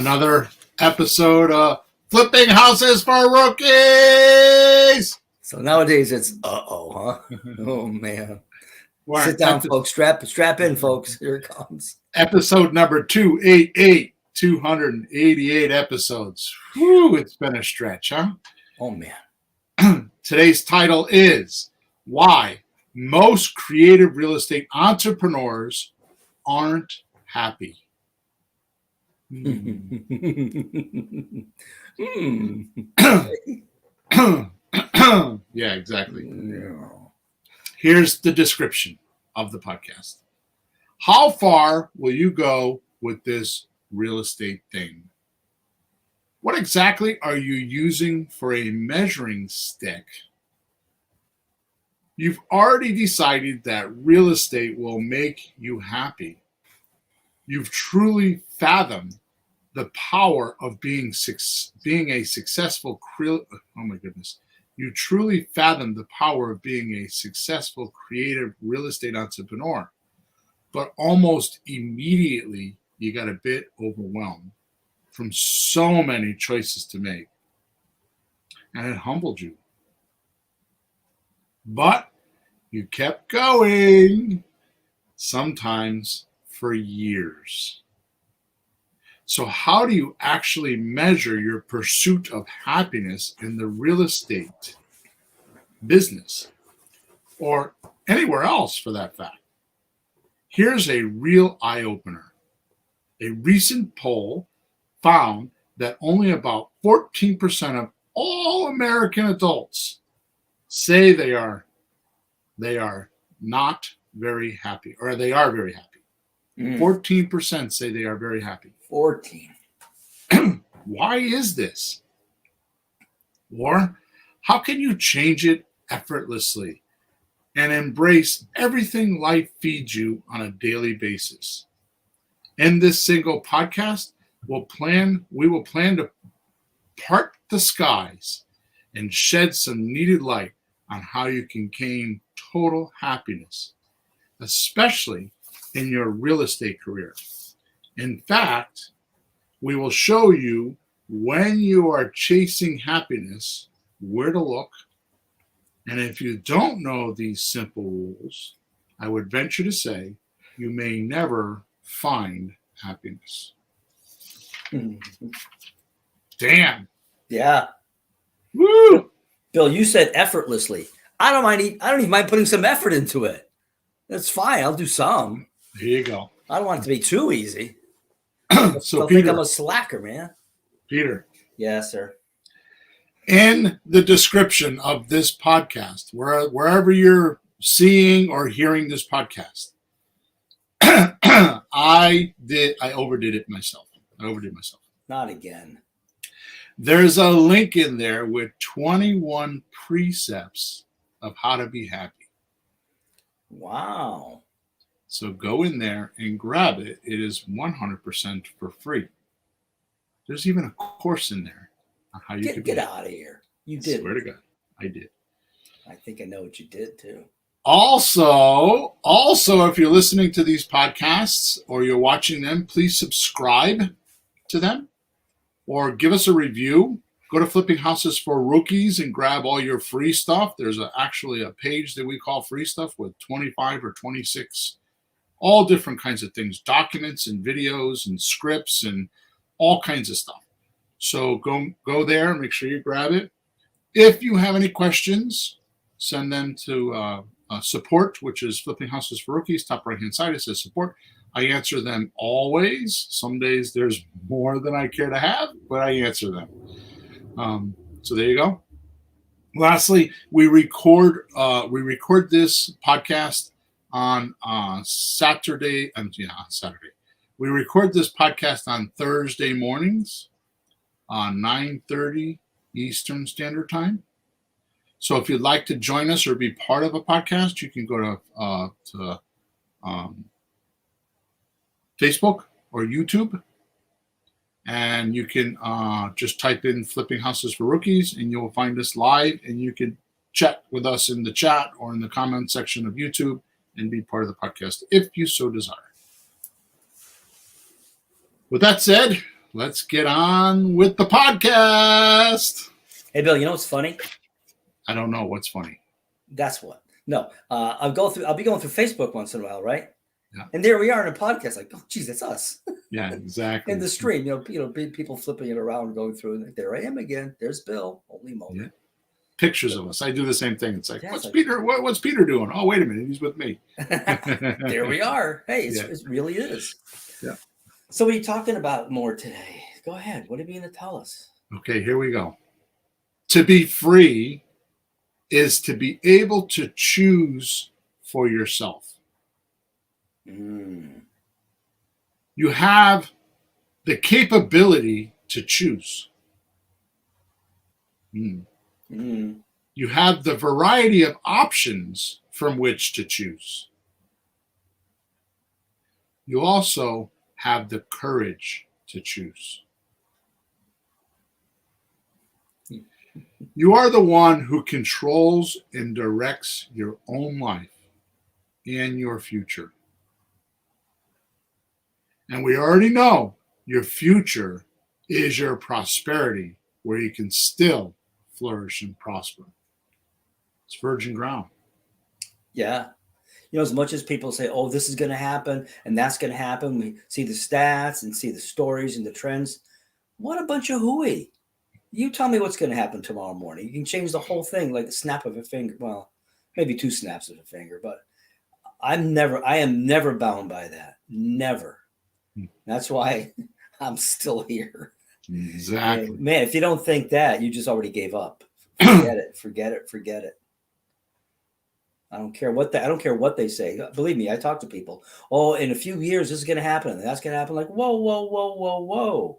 Another episode of Flipping Houses for Rookies. So nowadays it's huh? Oh man. We're Sit down, folks. Strap in, folks. Here it comes. Episode number 288. 288 episodes. Whew, it's been a stretch, huh? Oh man. Today's title is Why Most Creative Real Estate Entrepreneurs Aren't Happy. Yeah, exactly. Here's the description of the podcast. How far will you go with this real estate thing? What exactly are you using for a measuring stick? You've already decided that real estate will make you happy. You've truly fathomed the power of being a successful You truly fathom the power of being a successful creative real estate entrepreneur. But almost immediately, you got a bit overwhelmed from so many choices to make. And it humbled you. But you kept going, sometimes for years. So how do you actually measure your pursuit of happiness in the real estate business or anywhere else for that fact? Here's a real eye-opener. A recent poll found that only about 14% of all American adults say they are not very happy, or they are very happy. 14% say they are very happy. 14. Why is this? Or how can you change it effortlessly and embrace everything life feeds you on a daily basis? In this single podcast, we will plan to part the skies and shed some needed light on how you can gain total happiness, especially in your real estate career. In fact, we will show you when you are chasing happiness, where to look. And if you don't know these simple rules, I would venture to say you may never find happiness. Damn. Yeah. Woo! Bill, you said effortlessly. I don't even mind putting some effort into it. That's fine. I'll do some. There you go. I don't want it to be too easy. So I Peter, think I'm a slacker, man. Peter. Yes, sir. In the description of this podcast, wherever you're seeing or hearing this podcast, I overdid it myself. Not again. There's a link in there with 21 precepts of how to be happy. Wow. So go in there and grab it. It is 100% for free. There's even a course in there on how you can get out of here. You did. Swear to God, I did. I think I know what you did too. Also, if you're listening to these podcasts or you're watching them, please subscribe to them or give us a review. Go to Flipping Houses for Rookies and grab all your free stuff. There's actually a page that we call free stuff with 25 or 26, all different kinds of things, documents and videos and scripts and all kinds of stuff. So go there and make sure you grab it. If you have any questions, send them to support, which is Flipping Houses for Rookies. Top right-hand side, it says support. I answer them always. Some days there's more than I care to have, but I answer them. So there you go. Lastly, we record this podcast on Saturday. Saturday. We record this podcast on Thursday mornings on 9:30 Eastern Standard Time. So if you'd like to join us or be part of a podcast, you can go to Facebook or YouTube, and you can just type in Flipping Houses for Rookies, and you'll find us live, and you can chat with us in the chat or in the comment section of YouTube and be part of the podcast if you so desire. With that said, let's get on with the podcast. Hey, Bill, you know what's funny? I don't know what's funny. That's what. No, I'll be going through Facebook once in a while, right? Yeah. And there we are in a podcast, like, oh, geez, that's us. Yeah, exactly. In the stream, people flipping it around, going through, and there I am again. There's Bill. Holy moly. Yeah. Pictures of us. I do the same thing. It's like, Yeah, what's it's like- Peter? What's Peter doing? Oh, wait a minute, he's with me. There we are. Hey, Yeah. it really is. Yeah. So what are you talking about more today? Go ahead. What are you going to tell us? Okay, here we go. To be free is to be able to choose for yourself. Mm. You have the capability to choose. You have the variety of options from which to choose. You also have the courage to choose. You are the one who controls and directs your own life and your future. And we already know your future is your prosperity, where you can still flourish and prosper. It's virgin ground. Yeah. As much as people say, oh, this is going to happen and that's going to happen, we see the stats and see the stories and the trends. What a bunch of hooey. You tell me what's going to happen tomorrow morning. You can change the whole thing like the snap of a finger. Well, maybe 2 snaps of a finger, but I am never bound by that. Never. That's why I'm still here. Exactly. Man, if you don't think that, you just already gave up. Forget it. I don't care what they say. Believe me, I talk to people. Oh, in a few years, this is going to happen, and that's going to happen. Like, whoa.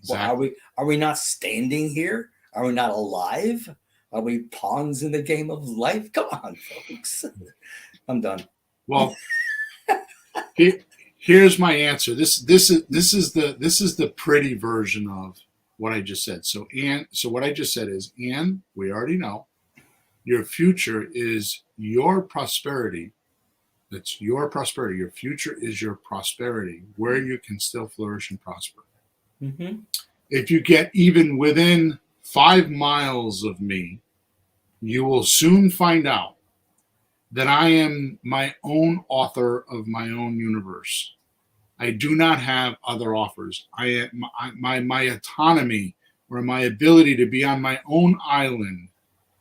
Exactly. Well, are we not standing here? Are we not alive? Are we pawns in the game of life? Come on, folks. I'm done. Well, here's my answer. This is the pretty version of what I just said. So what I just said is, Anne, we already know your future is your prosperity. It's your prosperity. Your future is your prosperity, where you can still flourish and prosper. Mm-hmm. If you get even within 5 miles of me, you will soon find out that I am my own author of my own universe. I do not have other offers. My autonomy, or my ability to be on my own island,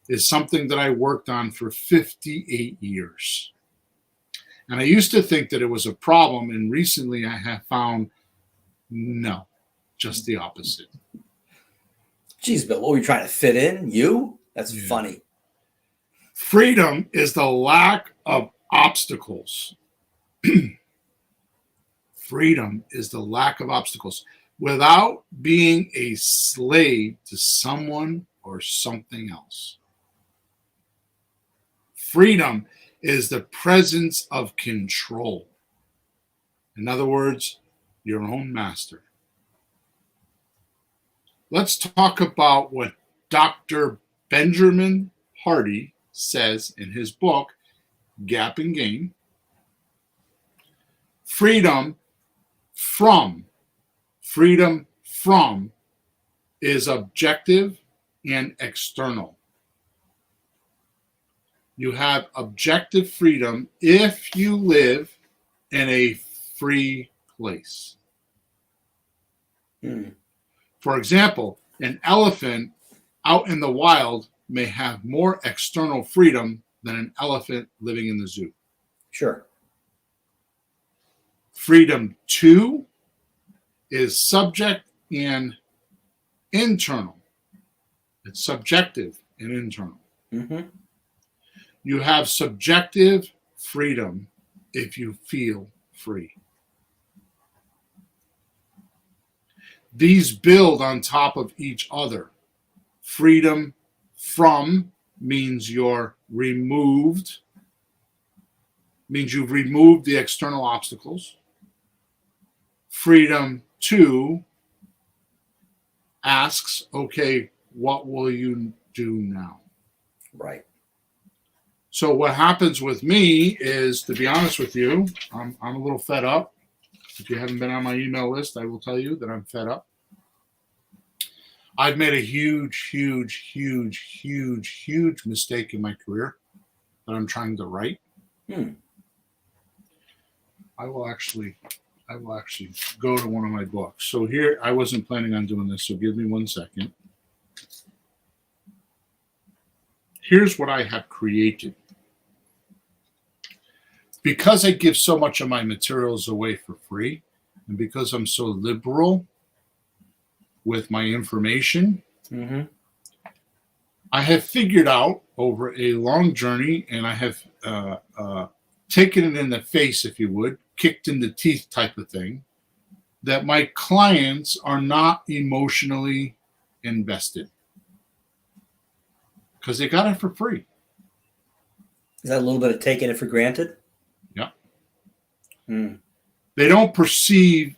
is something that I worked on for 58 years. And I used to think that it was a problem, and recently I have found no, just the opposite. Geez, Bill, what were you trying to fit in? You? That's funny. Freedom is the lack of obstacles. Freedom is the lack of obstacles without being a slave to someone or something else. Freedom is the presence of control. In other words, your own master. Let's talk about what Dr. Benjamin Hardy says in his book, Gap and Gain. Freedom from is objective and external. You have objective freedom if you live in a free place. For example, an elephant out in the wild may have more external freedom than an elephant living in the zoo. Sure. Freedom 2 is subject and internal. It's subjective and internal. Mm-hmm. You have subjective freedom if you feel free. These build on top of each other. Freedom from means you've removed the external obstacles. Freedom 2 asks, okay, what will you do now? Right. So what happens with me is, to be honest with you, I'm a little fed up. If you haven't been on my email list, I will tell you that I'm fed up. I've made a huge mistake in my career that I'm trying to right. I will actually go to one of my books. So here, I wasn't planning on doing this, so give me 1 second. Here's what I have created. Because I give so much of my materials away for free, and because I'm so liberal with my information, I have figured out over a long journey, and I have taken it in the face, if you would, kicked in the teeth type of thing, that my clients are not emotionally invested because they got it for free. Is that a little bit of taking it for granted? Yeah. They don't perceive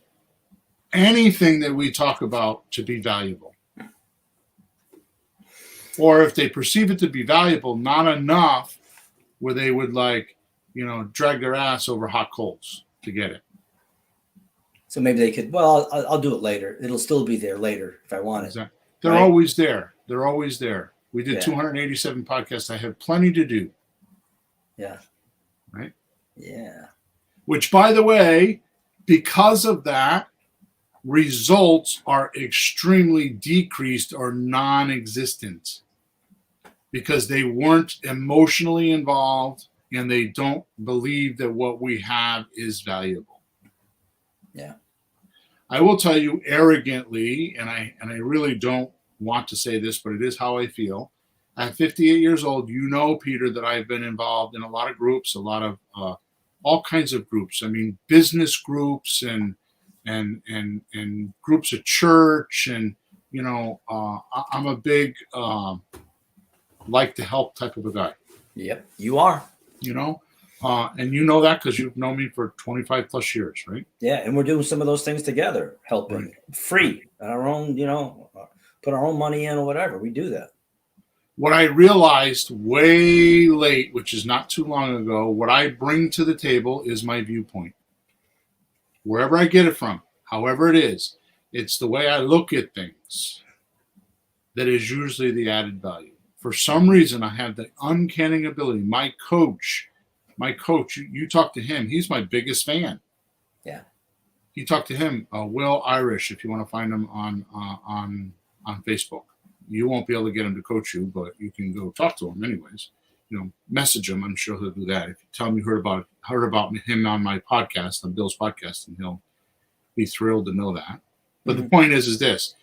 anything that we talk about to be valuable. Or if they perceive it to be valuable, not enough where they would drag their ass over hot coals to get it. So maybe they could, well, I'll do it later. It'll still be there later if I want it. Exactly. They're always there. They're always there. We did 287 podcasts. I have plenty to do. Yeah. Right? Yeah. Which, by the way, because of that, results are extremely decreased or non-existent because they weren't emotionally involved and they don't believe that what we have is valuable. Yeah. I will tell you arrogantly, and I really don't want to say this, but it is how I feel. At 58 years old, you know, Peter, that I've been involved in a lot of groups, a lot of all kinds of groups. I mean, business groups and groups at church, and I'm a big like to help type of a guy. Yep, you are. And you know that because you've known me for 25 plus years, right? Yeah, and we're doing some of those things together, helping free, our own, put our own money in or whatever. We do that. What I realized way late, which is not too long ago, what I bring to the table is my viewpoint. Wherever I get it from, however it is, it's the way I look at things that is usually the added value. For some reason, I have the uncanny ability. My coach, you talk to him, he's my biggest fan. Yeah. You talk to him, Will Irish, if you want to find him on Facebook. You won't be able to get him to coach you, but you can go talk to him anyways. Message him. I'm sure he'll do that. If you tell him you heard about him on my podcast, on Bill's podcast, and he'll be thrilled to know that. But the point is this.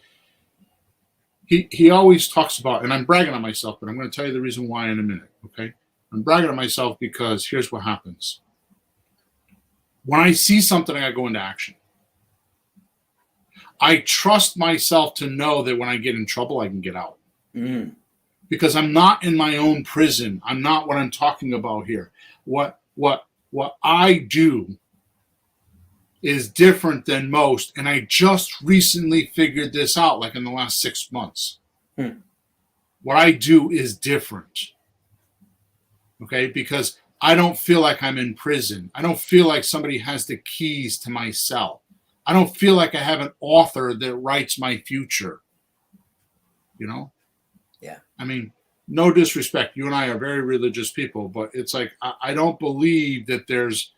He always talks about, and I'm bragging on myself, but I'm going to tell you the reason why in a minute, okay? I'm bragging on myself because here's what happens. When I see something, I go into action. I trust myself to know that when I get in trouble, I can get out. Because I'm not in my own prison. I'm not what I'm talking about here. What I do is different than most, and I just recently figured this out, like in the last 6 months. What I do is different. Okay, because I don't feel like I'm in prison. I don't feel like somebody has the keys to my cell. I don't feel like I have an author that writes my future. Yeah. I mean, no disrespect. You and I are very religious people, but it's like I don't believe that there's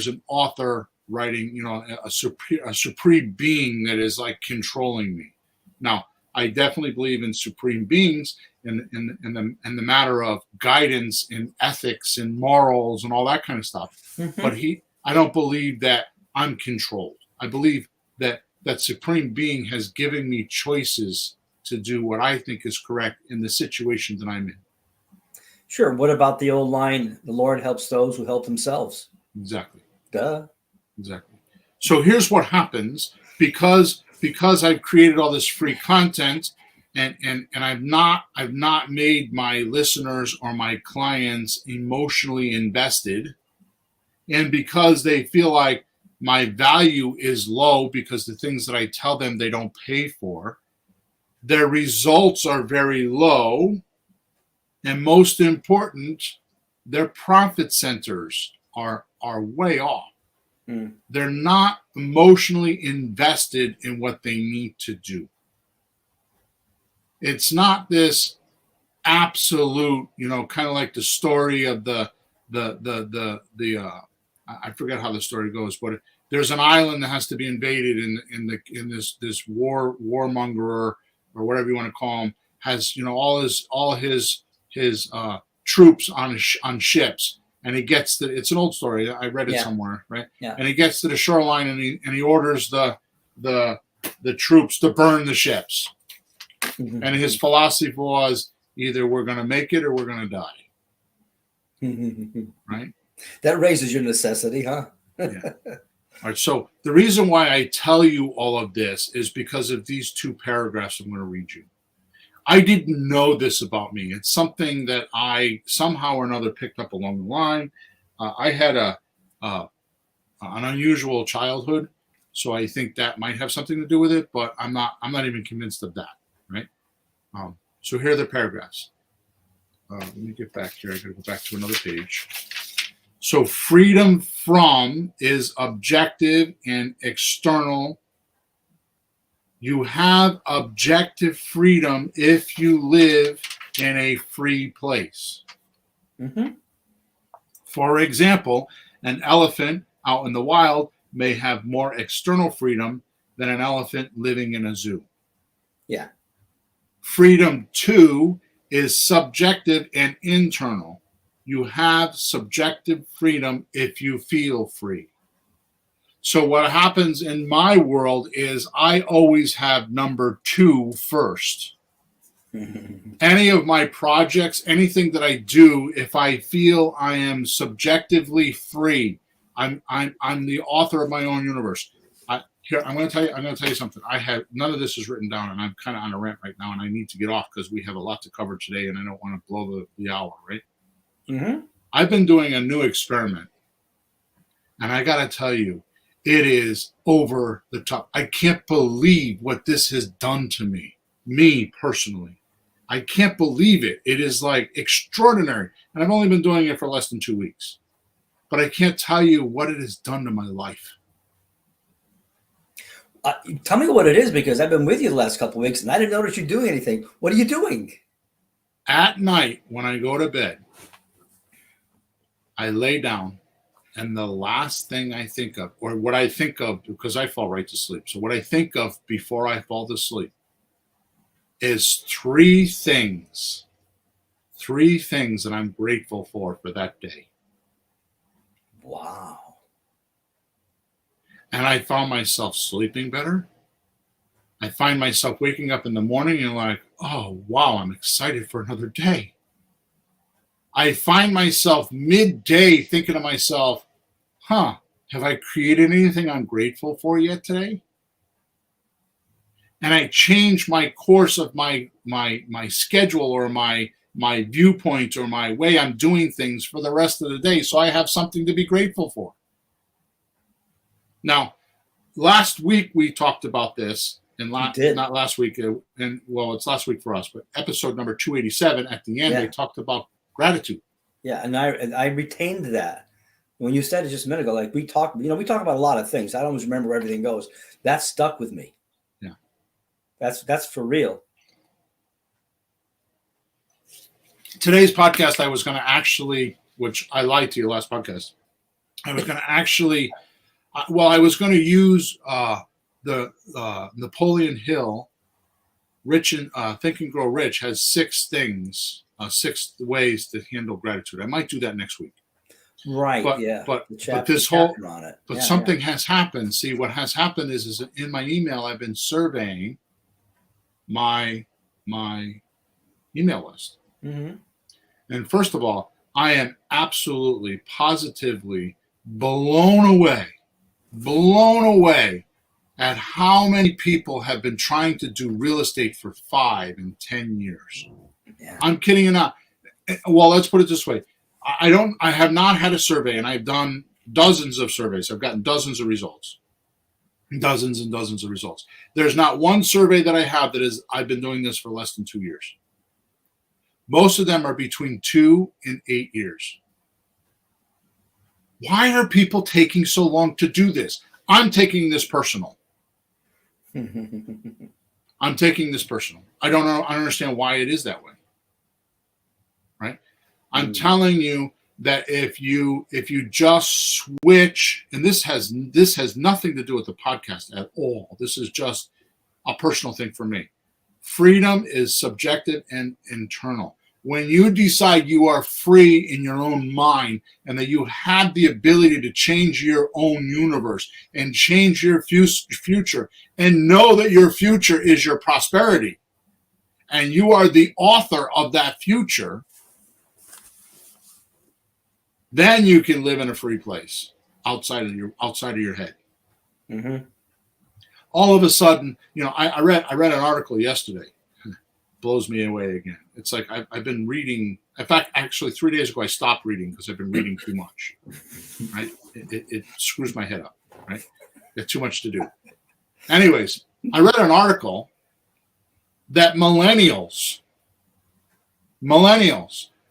an author writing, a supreme being that is like controlling me. Now, I definitely believe in supreme beings in the matter of guidance and ethics and morals and all that kind of stuff. But I don't believe that I'm controlled. I believe that supreme being has given me choices to do what I think is correct in the situation that I'm in. Sure. What about the old line, the Lord helps those who help themselves? Exactly. Duh. Exactly. So here's what happens because I've created all this free content and I've not made my listeners or my clients emotionally invested, and because they feel like my value is low because the things that I tell them they don't pay for, their results are very low, and most important, their profit centers are way off. They're not emotionally invested in what they need to do. It's not this absolute, kind of like the story of I forget how the story goes, but there's an island that has to be invaded in this warmonger or whatever you want to call him has all his troops on ships, and he gets to, it's an old story, I read it somewhere, right? And he gets to the shoreline and he orders the troops to burn the ships, and his philosophy was either we're going to make it or we're going to die. Right? That raises your necessity, huh? Yeah. All right. So the reason why I tell you all of this is because of these two paragraphs I'm going to read you. I didn't know this about me. It's something that I somehow or another picked up along the line. I had an unusual childhood, so I think that might have something to do with it. But I'm not even convinced of that. Right. So here are the paragraphs. Let me get back here. I got to go back to another page. So freedom from is objective and external. You have objective freedom if you live in a free place. For example, an elephant out in the wild may have more external freedom than an elephant living in a zoo. Yeah. Freedom, too, is subjective and internal. You have subjective freedom if you feel free. So what happens in my world is I always have number 2 first. Any of my projects, anything that I do, if I feel I am subjectively free, I'm the author of my own universe. I'm going to tell you something. I have none of this is written down, and I'm kind of on a rant right now, and I need to get off because we have a lot to cover today, and I don't want to blow the hour, right? I've been doing a new experiment, and I got to tell you, it is over the top. I can't believe what this has done to me personally. I can't believe it. It is like extraordinary, and I've only been doing it for less than 2 weeks, but I can't tell you what it has done to my life. Tell me what it is, because I've been with you the last couple of weeks and I didn't notice you doing anything. What are you doing? At night, when I go to bed, I lay down, and the last thing I think of, or what I think of, because I fall right to sleep. So what I think of before I fall to sleep is three things that I'm grateful for that day. Wow. And I found myself sleeping better. I find myself waking up in the morning and like, oh, wow, I'm excited for another day. I find myself midday thinking to myself, have I created anything I'm grateful for yet today? And I change my course of my schedule or my viewpoint or my way I'm doing things for the rest of the day, so I have something to be grateful for. Now, last week we talked about this, and not last week, and well, it's last week for us, but episode number 287 at the end, we talked about gratitude. Yeah, and I retained that. When you said it just a minute ago, like we talk about a lot of things. I don't always remember where everything goes. That stuck with me. Yeah. That's for real. Today's podcast, I was going to actually, which I lied to you last podcast, I was going to actually, I was going to use the Napoleon Hill, Rich and Think and Grow Rich has 6 things, 6 ways to handle gratitude. I might do that next week. Right. But this whole, but something has happened. See, what has happened is in my email, I've been surveying my email list. And first of all, I am absolutely, positively blown away at how many people have been trying to do real estate for 5 and 10 years. Yeah. I'm kidding you not. Well, let's put it this way. I have not had a survey, and I've done dozens of surveys. I've gotten dozens of results. Dozens and dozens of results. There's not one survey that I have I've been doing this for less than 2 years. Most of them are between 2 and 8 years. Why are people taking so long to do this? I'm taking this personal. I'm taking this personal. I don't know. I don't understand why it is that way. Right? I'm telling you that if you just switch, and this has nothing to do with the podcast at all. This is just a personal thing for me. Freedom is subjective and internal. When you decide you are free in your own mind and that you have the ability to change your own universe and change your future and know that your future is your prosperity and you are the author of that future, then you can live in a free place outside of your head. Mm-hmm. All of a sudden, I read an article yesterday. Blows me away again. It's like I've been reading. In fact, actually, 3 days ago, I stopped reading because I've been reading too much. Right? It screws my head up. Right? Got too much to do. Anyways, I read an article that millennials,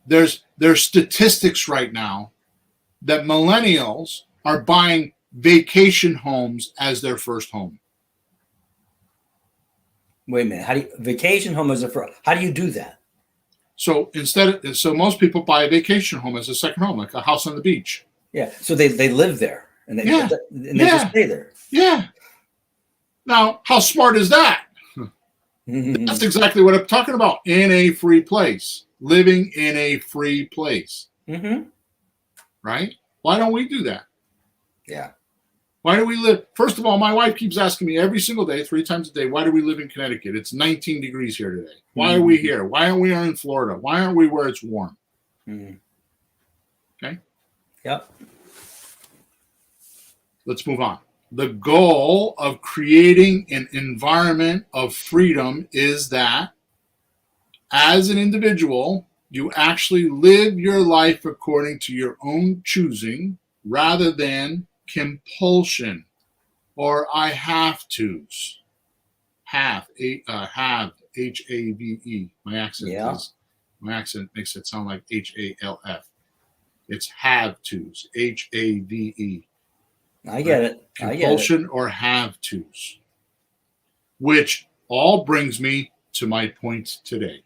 there's statistics right now that millennials are buying vacation homes as their first home. Wait a minute. Vacation home how do you do that? So most people buy a vacation home as a second home, like a house on the beach. Yeah. So they live there and they just stay there. Yeah. Now, how smart is that? That's exactly what I'm talking about. In a free place, living in a free place. Mm-hmm. Right? Why don't we do that? Yeah. Why do we live? First of all, my wife keeps asking me every single day, 3 times a day, why do we live in Connecticut? It's 19 degrees here today. Why are we here? Why aren't we in Florida? Why aren't we where it's warm? Okay? Yep. Let's move on. The goal of creating an environment of freedom is that as an individual, you actually live your life according to your own choosing rather than compulsion or I have to's. Have, H-A-V-E. My accent makes it sound like H-A-L-F. It's have to's, H-A-V-E. I get it. Compulsion or have to's. Which all brings me to my point today.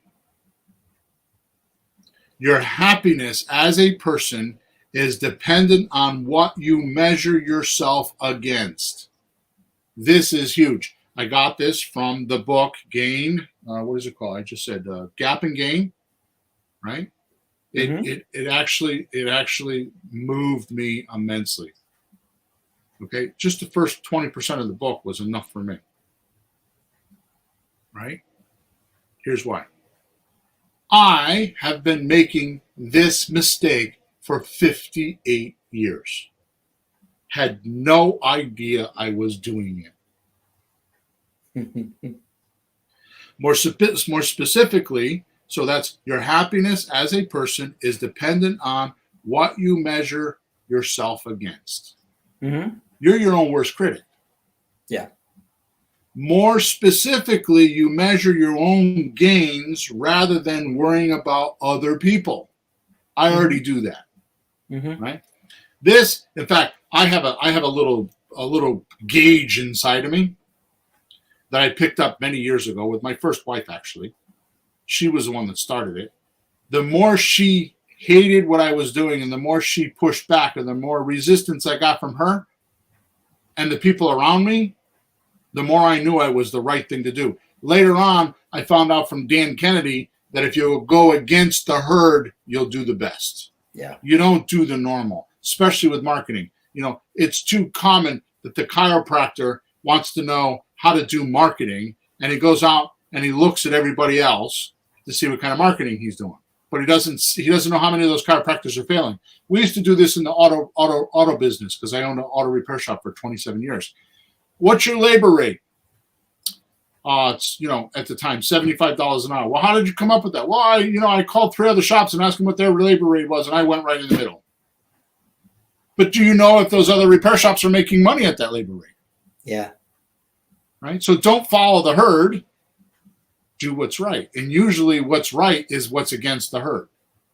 Your happiness as a person is dependent on what you measure yourself against. This is huge. I got this from the book Gain. What is it called? I just said Gap and Gain, right? It actually moved me immensely. Okay, just the first 20% of the book was enough for me. Right? Here's why. I have been making this mistake for 58 years. Had no idea I was doing it. More specifically, so that's your happiness as a person is dependent on what you measure yourself against. Mm-hmm. You're your own worst critic. Yeah. More specifically, you measure your own gains rather than worrying about other people. I already do that. Mm-hmm. Right? This, in fact, I have a little gauge inside of me that I picked up many years ago with my first wife, actually. She was the one that started it. The more she hated what I was doing and the more she pushed back and the more resistance I got from her and the people around me, the more I knew I was the right thing to do. Later on, I found out from Dan Kennedy that if you go against the herd, you'll do the best. Yeah. You don't do the normal, especially with marketing. It's too common that the chiropractor wants to know how to do marketing, and he goes out and he looks at everybody else to see what kind of marketing he's doing. But he doesn't know how many of those chiropractors are failing. We used to do this in the auto business because I owned an auto repair shop for 27 years. What's your labor rate? It's, at the time, $75 an hour. Well, how did you come up with that? Well, I called 3 other shops and asked them what their labor rate was, and I went right in the middle. But do you know if those other repair shops are making money at that labor rate? Yeah. Right? So don't follow the herd. Do what's right. And usually what's right is what's against the herd.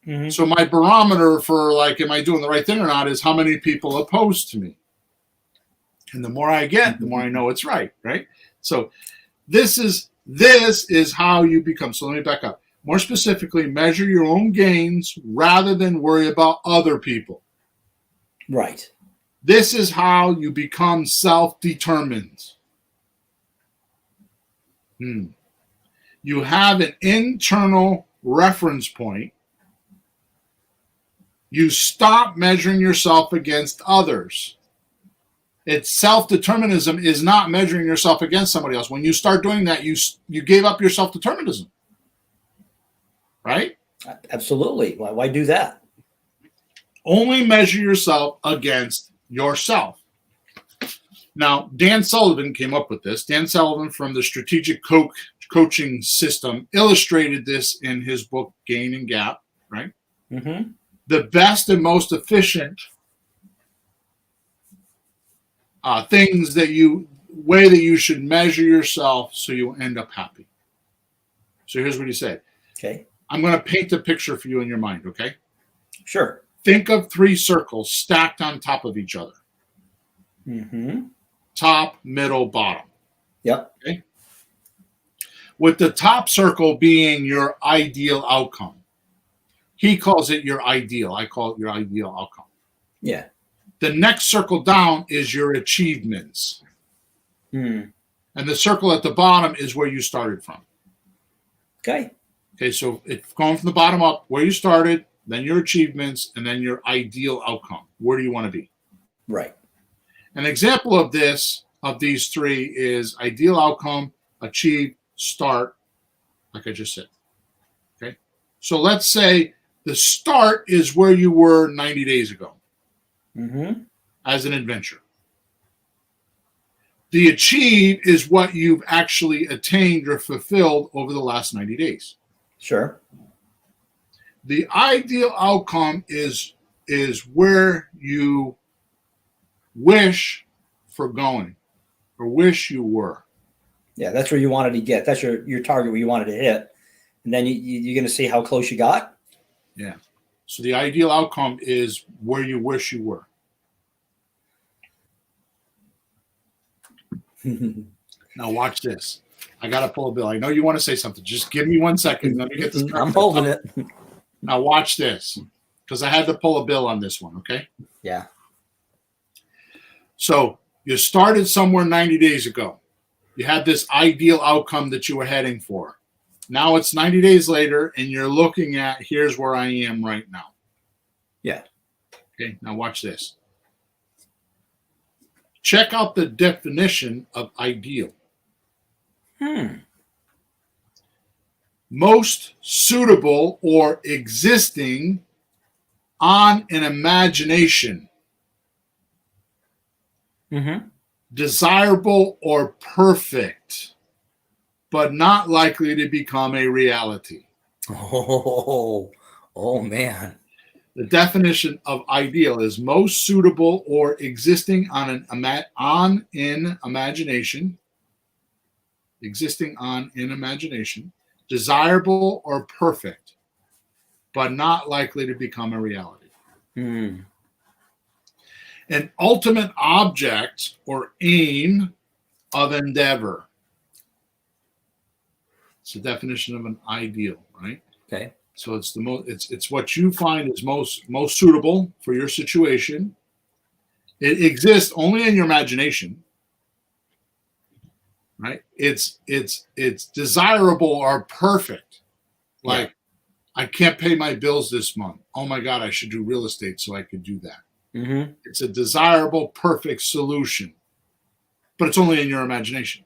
Mhm. So my barometer for like, am I doing the right thing or not, is how many people oppose to me. And the more I get, the more I know it's right, right? So this is how you become. So let me back up. More specifically, measure your own gains rather than worry about other people. Right. This is how you become self-determined. You have an internal reference point. You stop measuring yourself against others. It's self-determinism is not measuring yourself against somebody else. When you start doing that, you gave up your self-determinism, right? Absolutely. Why do that? Only measure yourself against yourself. Now, Dan Sullivan came up with this. Dan Sullivan from the Strategic Coaching System illustrated this in his book, Gain and Gap, right? Mm-hmm. The best and most efficient way that you should measure yourself so you end up happy. So here's what he said. Okay. I'm going to paint a picture for you in your mind, okay? Sure. Think of 3 circles stacked on top of each other. Mm-hmm. Top, middle, bottom. Yep. Okay? With the top circle being your ideal outcome. He calls it your ideal. I call it your ideal outcome. Yeah. The next circle down is your achievements. Mm. And the circle at the bottom is where you started from. Okay. Okay, so it's going from the bottom up, where you started, then your achievements, and then your ideal outcome. Where do you want to be? Right. An example of these 3, is ideal outcome, achieve, start, like I just said. Okay, so let's say the start is where you were 90 days ago as an adventure. The achieve is what you've actually attained or fulfilled over the last 90 days. Sure. The ideal outcome is where you wish for going or wish you were. Yeah, that's where you wanted to get. That's your target where you wanted to hit. And then you're going to see how close you got. Yeah. So the ideal outcome is where you wish you were. Now watch this. I got to pull a bill. I know you want to say something. Just give me 1 second. Let me get this. I'm holding it. Now watch this, because I had to pull a bill on this one, okay? Yeah. So you started somewhere 90 days ago. You had this ideal outcome that you were heading for. Now it's 90 days later, and you're looking at, here's where I am right now. Yeah. Okay, now watch this. Check out the definition of ideal. Most suitable or existing on an imagination. Desirable or perfect, but not likely to become a reality. Oh man. The definition of ideal is most suitable or existing on an imagination, desirable or perfect, but not likely to become a reality. An ultimate object or aim of endeavor. It's the definition of an ideal, right? Okay. So it's the most. It's what you find is most suitable for your situation. It exists only in your imagination, right? It's desirable or perfect. Like, I can't pay my bills this month. Oh my God, I should do real estate so I could do that. It's a desirable, perfect solution, but it's only in your imagination.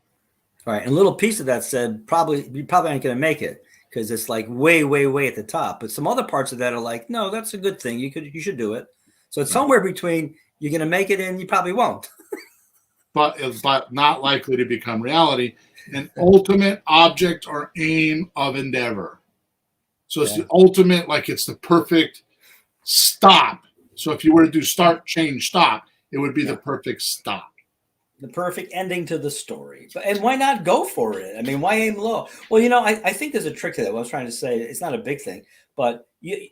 Right. And a little piece of that said, you probably ain't going to make it because it's like way, way, way at the top. But some other parts of that are like, no, that's a good thing. You should do it. So it's somewhere between you're going to make it and you probably won't. but not likely to become reality. An ultimate object or aim of endeavor. So it's the ultimate, like it's the perfect stop. So if you were to do start, change, stop, it would be the perfect stop. The perfect ending to the story. And why not go for it? I mean, why aim low? Well, I think there's a trick to that. What I was trying to say, it's not a big thing, But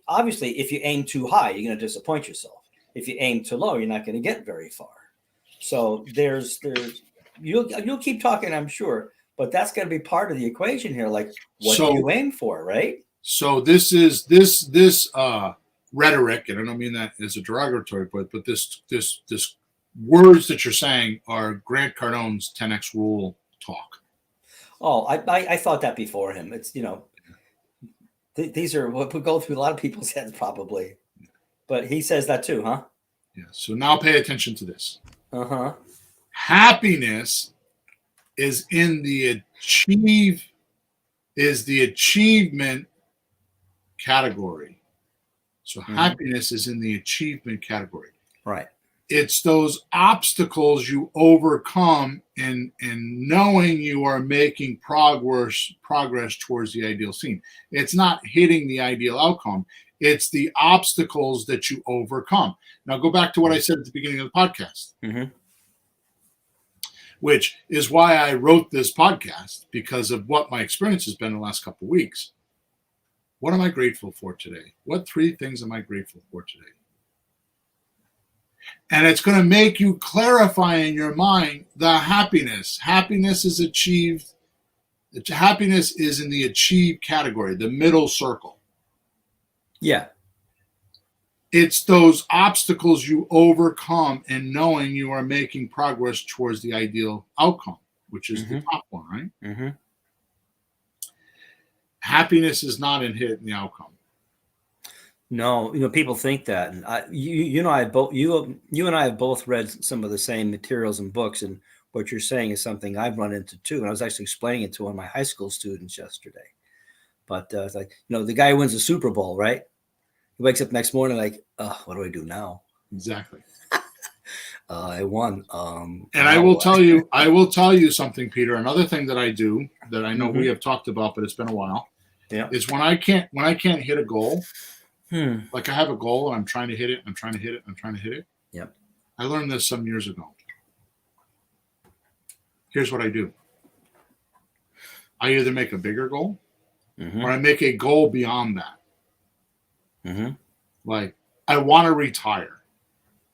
obviously, if you aim too high, you're going to disappoint yourself. If you aim too low, you're not going to get very far. So you'll keep talking, I'm sure, but that's going to be part of the equation here. Like, what do you aim for, right? So this is this rhetoric, and I don't mean that as a derogatory, but this words that you're saying are Grant Cardone's 10x rule talk. Oh, I thought that before him. It's, these are what would go through a lot of people's heads probably, but he says that too, huh? Yeah. So now pay attention to this. Uh-huh. Happiness is in the achievement category. So happiness is in the achievement category. Right. It's those obstacles you overcome in knowing you are making progress towards the ideal scene. It's not hitting the ideal outcome. It's the obstacles that you overcome. Now go back to what I said at the beginning of the podcast, which is why I wrote this podcast, because of what my experience has been in the last couple of weeks. What am I grateful for today? What 3 things am I grateful for today? And it's going to make you clarify in your mind the happiness. Happiness is achieved. Happiness is in the achieved category, the middle circle. Yeah. It's those obstacles you overcome in knowing you are making progress towards the ideal outcome, which is the top one, right? Mm-hmm. Happiness is not in hitting the outcome. No, people think that, and you and I have both read some of the same materials and books, and what you're saying is something I've run into too. And I was actually explaining it to one of my high school students yesterday. But it's like, the guy who wins the Super Bowl, right? He wakes up next morning like, oh, what do I do now? Exactly. I won. And I will tell you something, Peter. Another thing that I do that I know we have talked about, but it's been a while, is when I can't hit a goal. Like I have a goal and I'm trying to hit it. Yep. I learned this some years ago. Here's what I do. I either make a bigger goal or I make a goal beyond that. Like, I want to retire.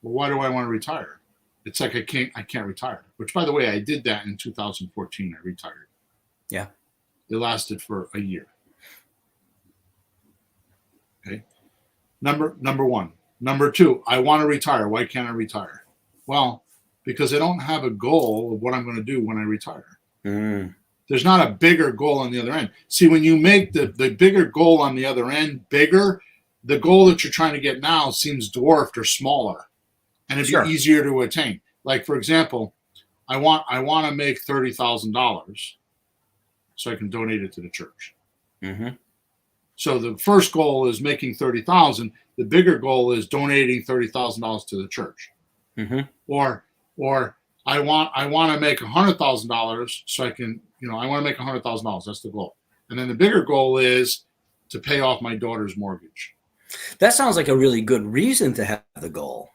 Well, why do I want to retire? It's like I can't retire. Which, by the way, I did that in 2014. I retired. Yeah. It lasted for a year. Okay. Number one. Number 2, I want to retire. Why can't I retire? Well, because I don't have a goal of what I'm going to do when I retire. There's not a bigger goal on the other end. See, when you make the bigger goal on the other end bigger, the goal that you're trying to get now seems dwarfed or smaller, and it'd be easier to attain. Like, for example, I want to make $30,000 so I can donate it to the church. So the first goal is making $30,000. The bigger goal is donating $30,000 to the church. Or I want to make $100,000 so I can, I want to make $100,000. That's the goal. And then the bigger goal is to pay off my daughter's mortgage. That sounds like a really good reason to have the goal.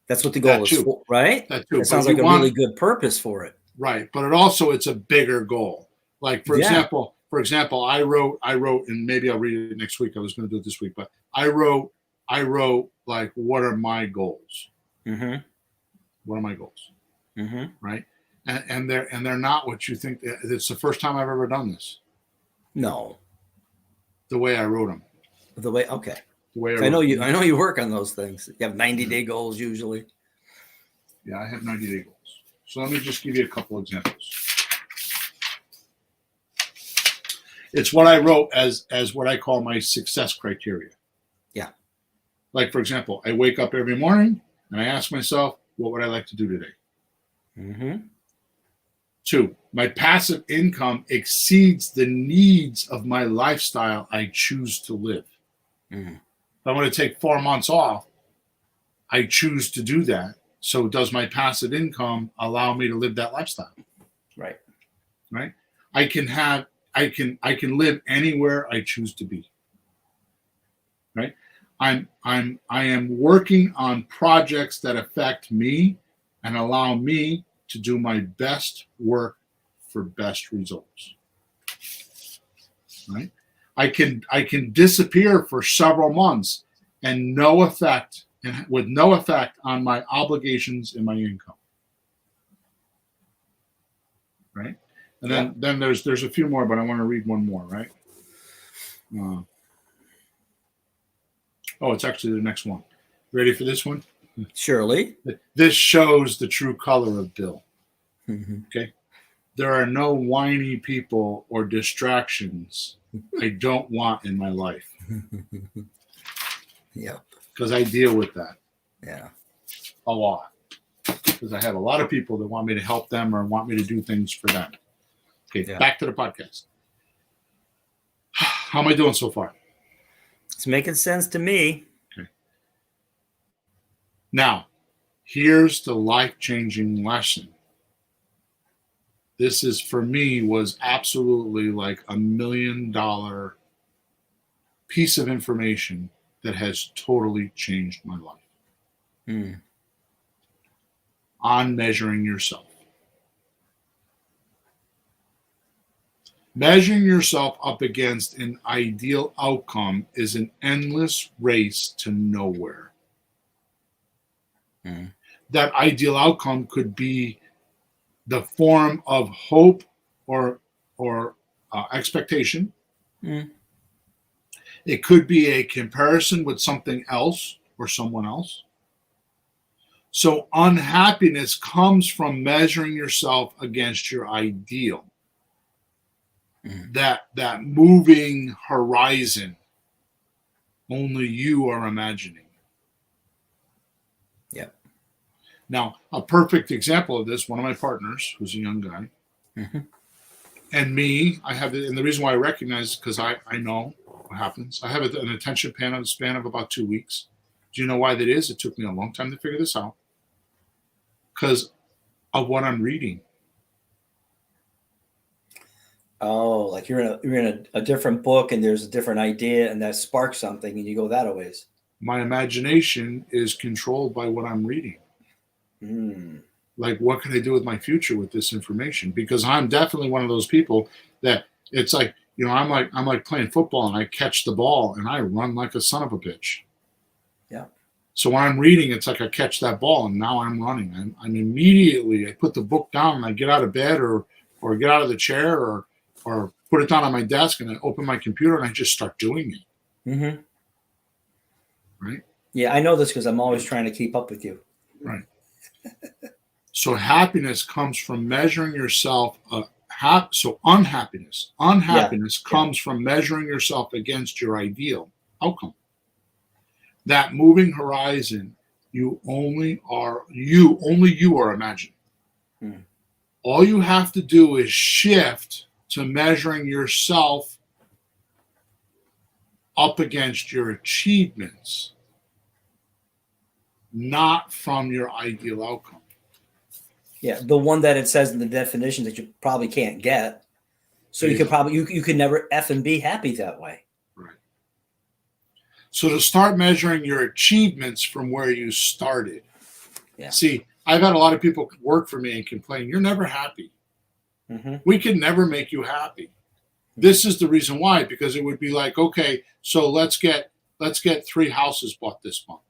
That's what the goal is for, right? That too. That sounds like a really good purpose for it. Right. But it's a bigger goal. Like, for example, I wrote, and maybe I'll read it next week. I was going to do it this week, but I wrote like, what are my goals? What are my goals? Right. And they're not what you think. It's the first time I've ever done this. No. The way I wrote them. Okay. The way I know you work on those things. You have 90-day goals usually. Yeah, I have 90-day goals. So let me just give you a couple examples. It's what I wrote as what I call my success criteria. Yeah. Like, for example, I wake up every morning and I ask myself, what would I like to do today? 2, my passive income exceeds the needs of my lifestyle I choose to live. If I want to take 4 months off, I choose to do that. So does my passive income allow me to live that lifestyle? Right. I can live anywhere I choose to be. Right. I am working on projects that affect me and allow me to do my best work for best results. Right. I can disappear for several months and with no effect on my obligations and my income. Right? And then there's a few more, but I want to read one more, right? It's actually the next one. Ready for this one? Surely. This shows the true color of Bill. Mm-hmm. Okay. There are no whiny people or distractions I don't want in my life. Yeah. Because I deal with that. Yeah. A lot. Because I have a lot of people that want me to help them or want me to do things for them. Okay, back to the podcast. How am I doing so far? It's making sense to me. Okay. Now, here's the life-changing lesson. This is, for me, was absolutely like $1 million piece of information that has totally changed my life. On measuring yourself. Measuring yourself up against an ideal outcome is an endless race to nowhere. That ideal outcome could be the form of hope or expectation. It could be a comparison with something else or someone else. So unhappiness comes from measuring yourself against your ideal. That moving horizon only you are imagining. Yep. Now, a perfect example of this, one of my partners, who's a young guy, and me, and the reason why I recognize it because I know what happens. I have an attention span of about 2 weeks. Do you know why that is? It took me a long time to figure this out. Because of what I'm reading. Oh, like you're in a different book and there's a different idea and that sparks something and you go that a ways. My imagination is controlled by what I'm reading. Like, what can I do with my future with this information? Because I'm definitely one of those people that it's like, I'm like playing football and I catch the ball and I run like a son of a bitch. Yeah. So when I'm reading, it's like I catch that ball and now I'm running. I'm immediately, I put the book down and I get out of bed or get out of the chair or put it down on my desk and I open my computer and I just start doing it. Right? Yeah, I know this because I'm always trying to keep up with you. Right. So happiness comes from measuring yourself. So unhappiness comes from measuring yourself against your ideal outcome. That moving horizon, only you are imagining. All you have to do is shift to measuring yourself up against your achievements, not from your ideal outcome. Yeah, the one that it says in the definition that you probably can't get. So you could never effing be happy that way. Right. So to start measuring your achievements from where you started. Yeah. See, I've had a lot of people work for me and complain, you're never happy. We can never make you happy. This is the reason why, because it would be like, okay, so let's get 3 houses bought this month.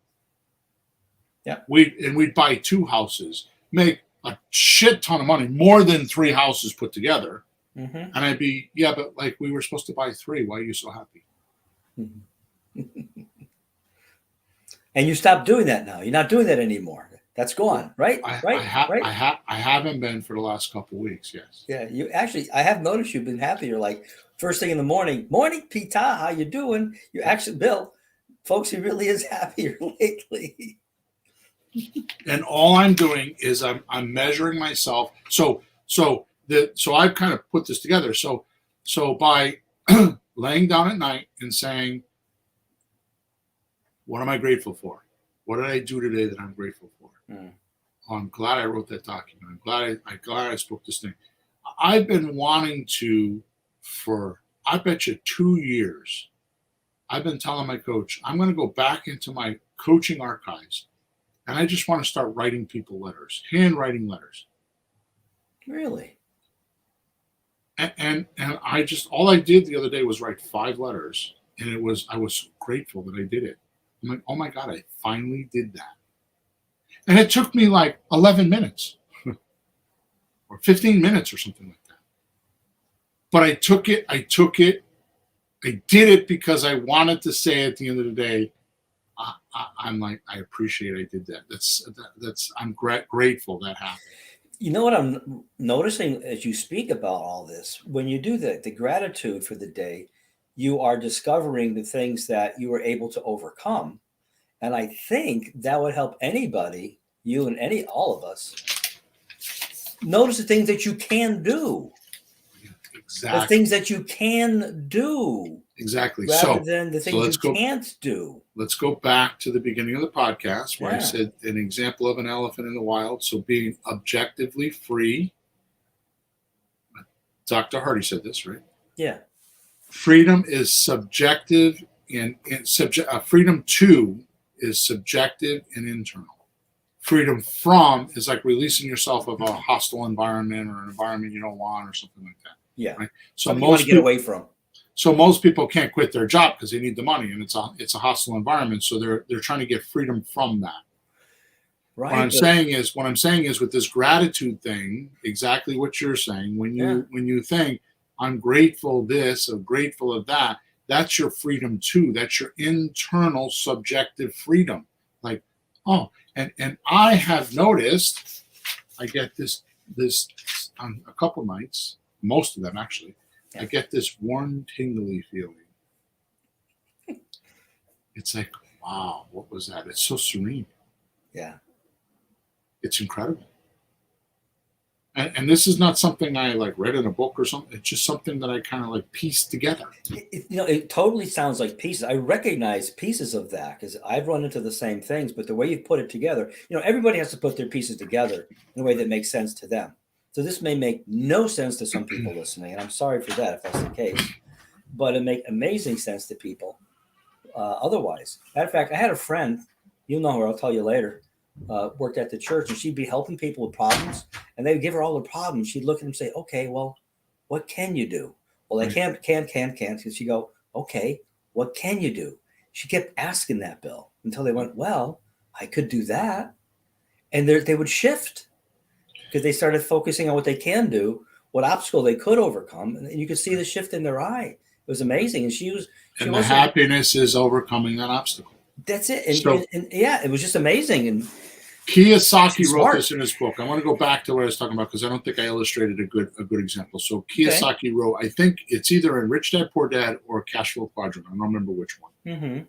Yeah. We'd buy 2 houses, make a shit ton of money, more than 3 houses put together. And I'd be, yeah, but like we were supposed to buy 3. Why are you so happy? And you stopped doing that now. You're not doing that anymore. That's gone, right? I haven't been for the last couple of weeks. Yes. Yeah, you actually. I have noticed you've been happier. Like first thing in the morning, Peter, how you doing? You actually, Bill, folks, he really is happier lately. And all I'm doing is I'm measuring myself. So I've kind of put this together. So by laying down at night and saying, what am I grateful for? What did I do today that I'm grateful for? I'm glad I wrote that document. I'm glad I spoke this thing. I've been wanting to for, I bet you 2 years. I've been telling my coach, I'm going to go back into my coaching archives and I just want to start writing people letters, handwriting letters. Really? And I just, all I did the other day was write 5 letters, and I was so grateful that I did it. I'm like, oh my God, I finally did that. And it took me like 11 minutes or 15 minutes or something like that. But I took it, I did it because I wanted to say at the end of the day, I'm like, I appreciate I did that. I'm grateful that happened. You know what I'm noticing as you speak about all this? When you do the gratitude for the day, you are discovering the things that you were able to overcome. And I think that would help anybody, you and all of us, notice the things that you can do. Exactly. The things that you can do. Exactly. Rather than the things you go, can't do. Let's go back to the beginning of the podcast where I said an example of an elephant in the wild. So being objectively free. Dr. Hardy said this, right? Yeah. Freedom is subjective and freedom to is subjective and internal. Freedom from is like releasing yourself of a hostile environment or an environment you don't want or something like that. Yeah. Right? So something you want to get away from. So most people can't quit their job because they need the money, and it's a hostile environment. So they're trying to get freedom from that. Right. What I'm saying is with this gratitude thing, exactly what you're saying. When you think I'm grateful this or grateful of that, that's your freedom too. That's your internal subjective freedom. Like, oh, and I have noticed, I get this on a couple nights, most of them actually. I get this warm, tingly feeling. It's like, wow, what was that? It's so serene. Yeah. It's incredible. And this is not something I like read in a book or something. It's just something that I kind of like pieced together. It totally sounds like pieces. I recognize pieces of that because I've run into the same things, but the way you put it together, everybody has to put their pieces together in a way that makes sense to them. So this may make no sense to some people listening, and I'm sorry for that if that's the case, but it make amazing sense to people otherwise. Matter of fact, I had a friend, you'll know her, I'll tell you later, worked at the church, and she'd be helping people with problems, and they would give her all the problems. She'd look at them and say, okay, well, what can you do? Well, they can't. So she'd go, okay, what can you do? She kept asking that, Bill, until they went, well, I could do that. And they would shift because they started focusing on what they can do, what obstacle they could overcome. And you could see the shift in their eye. It was amazing. And the happiness is overcoming that obstacle. That's it. And it was just amazing. And Kiyosaki wrote this in his book. I want to go back to what I was talking about because I don't think I illustrated a good example. So Kiyosaki wrote, I think it's either in Rich Dad Poor Dad or Cash Flow Quadrant. I don't remember which one. Mm-hmm.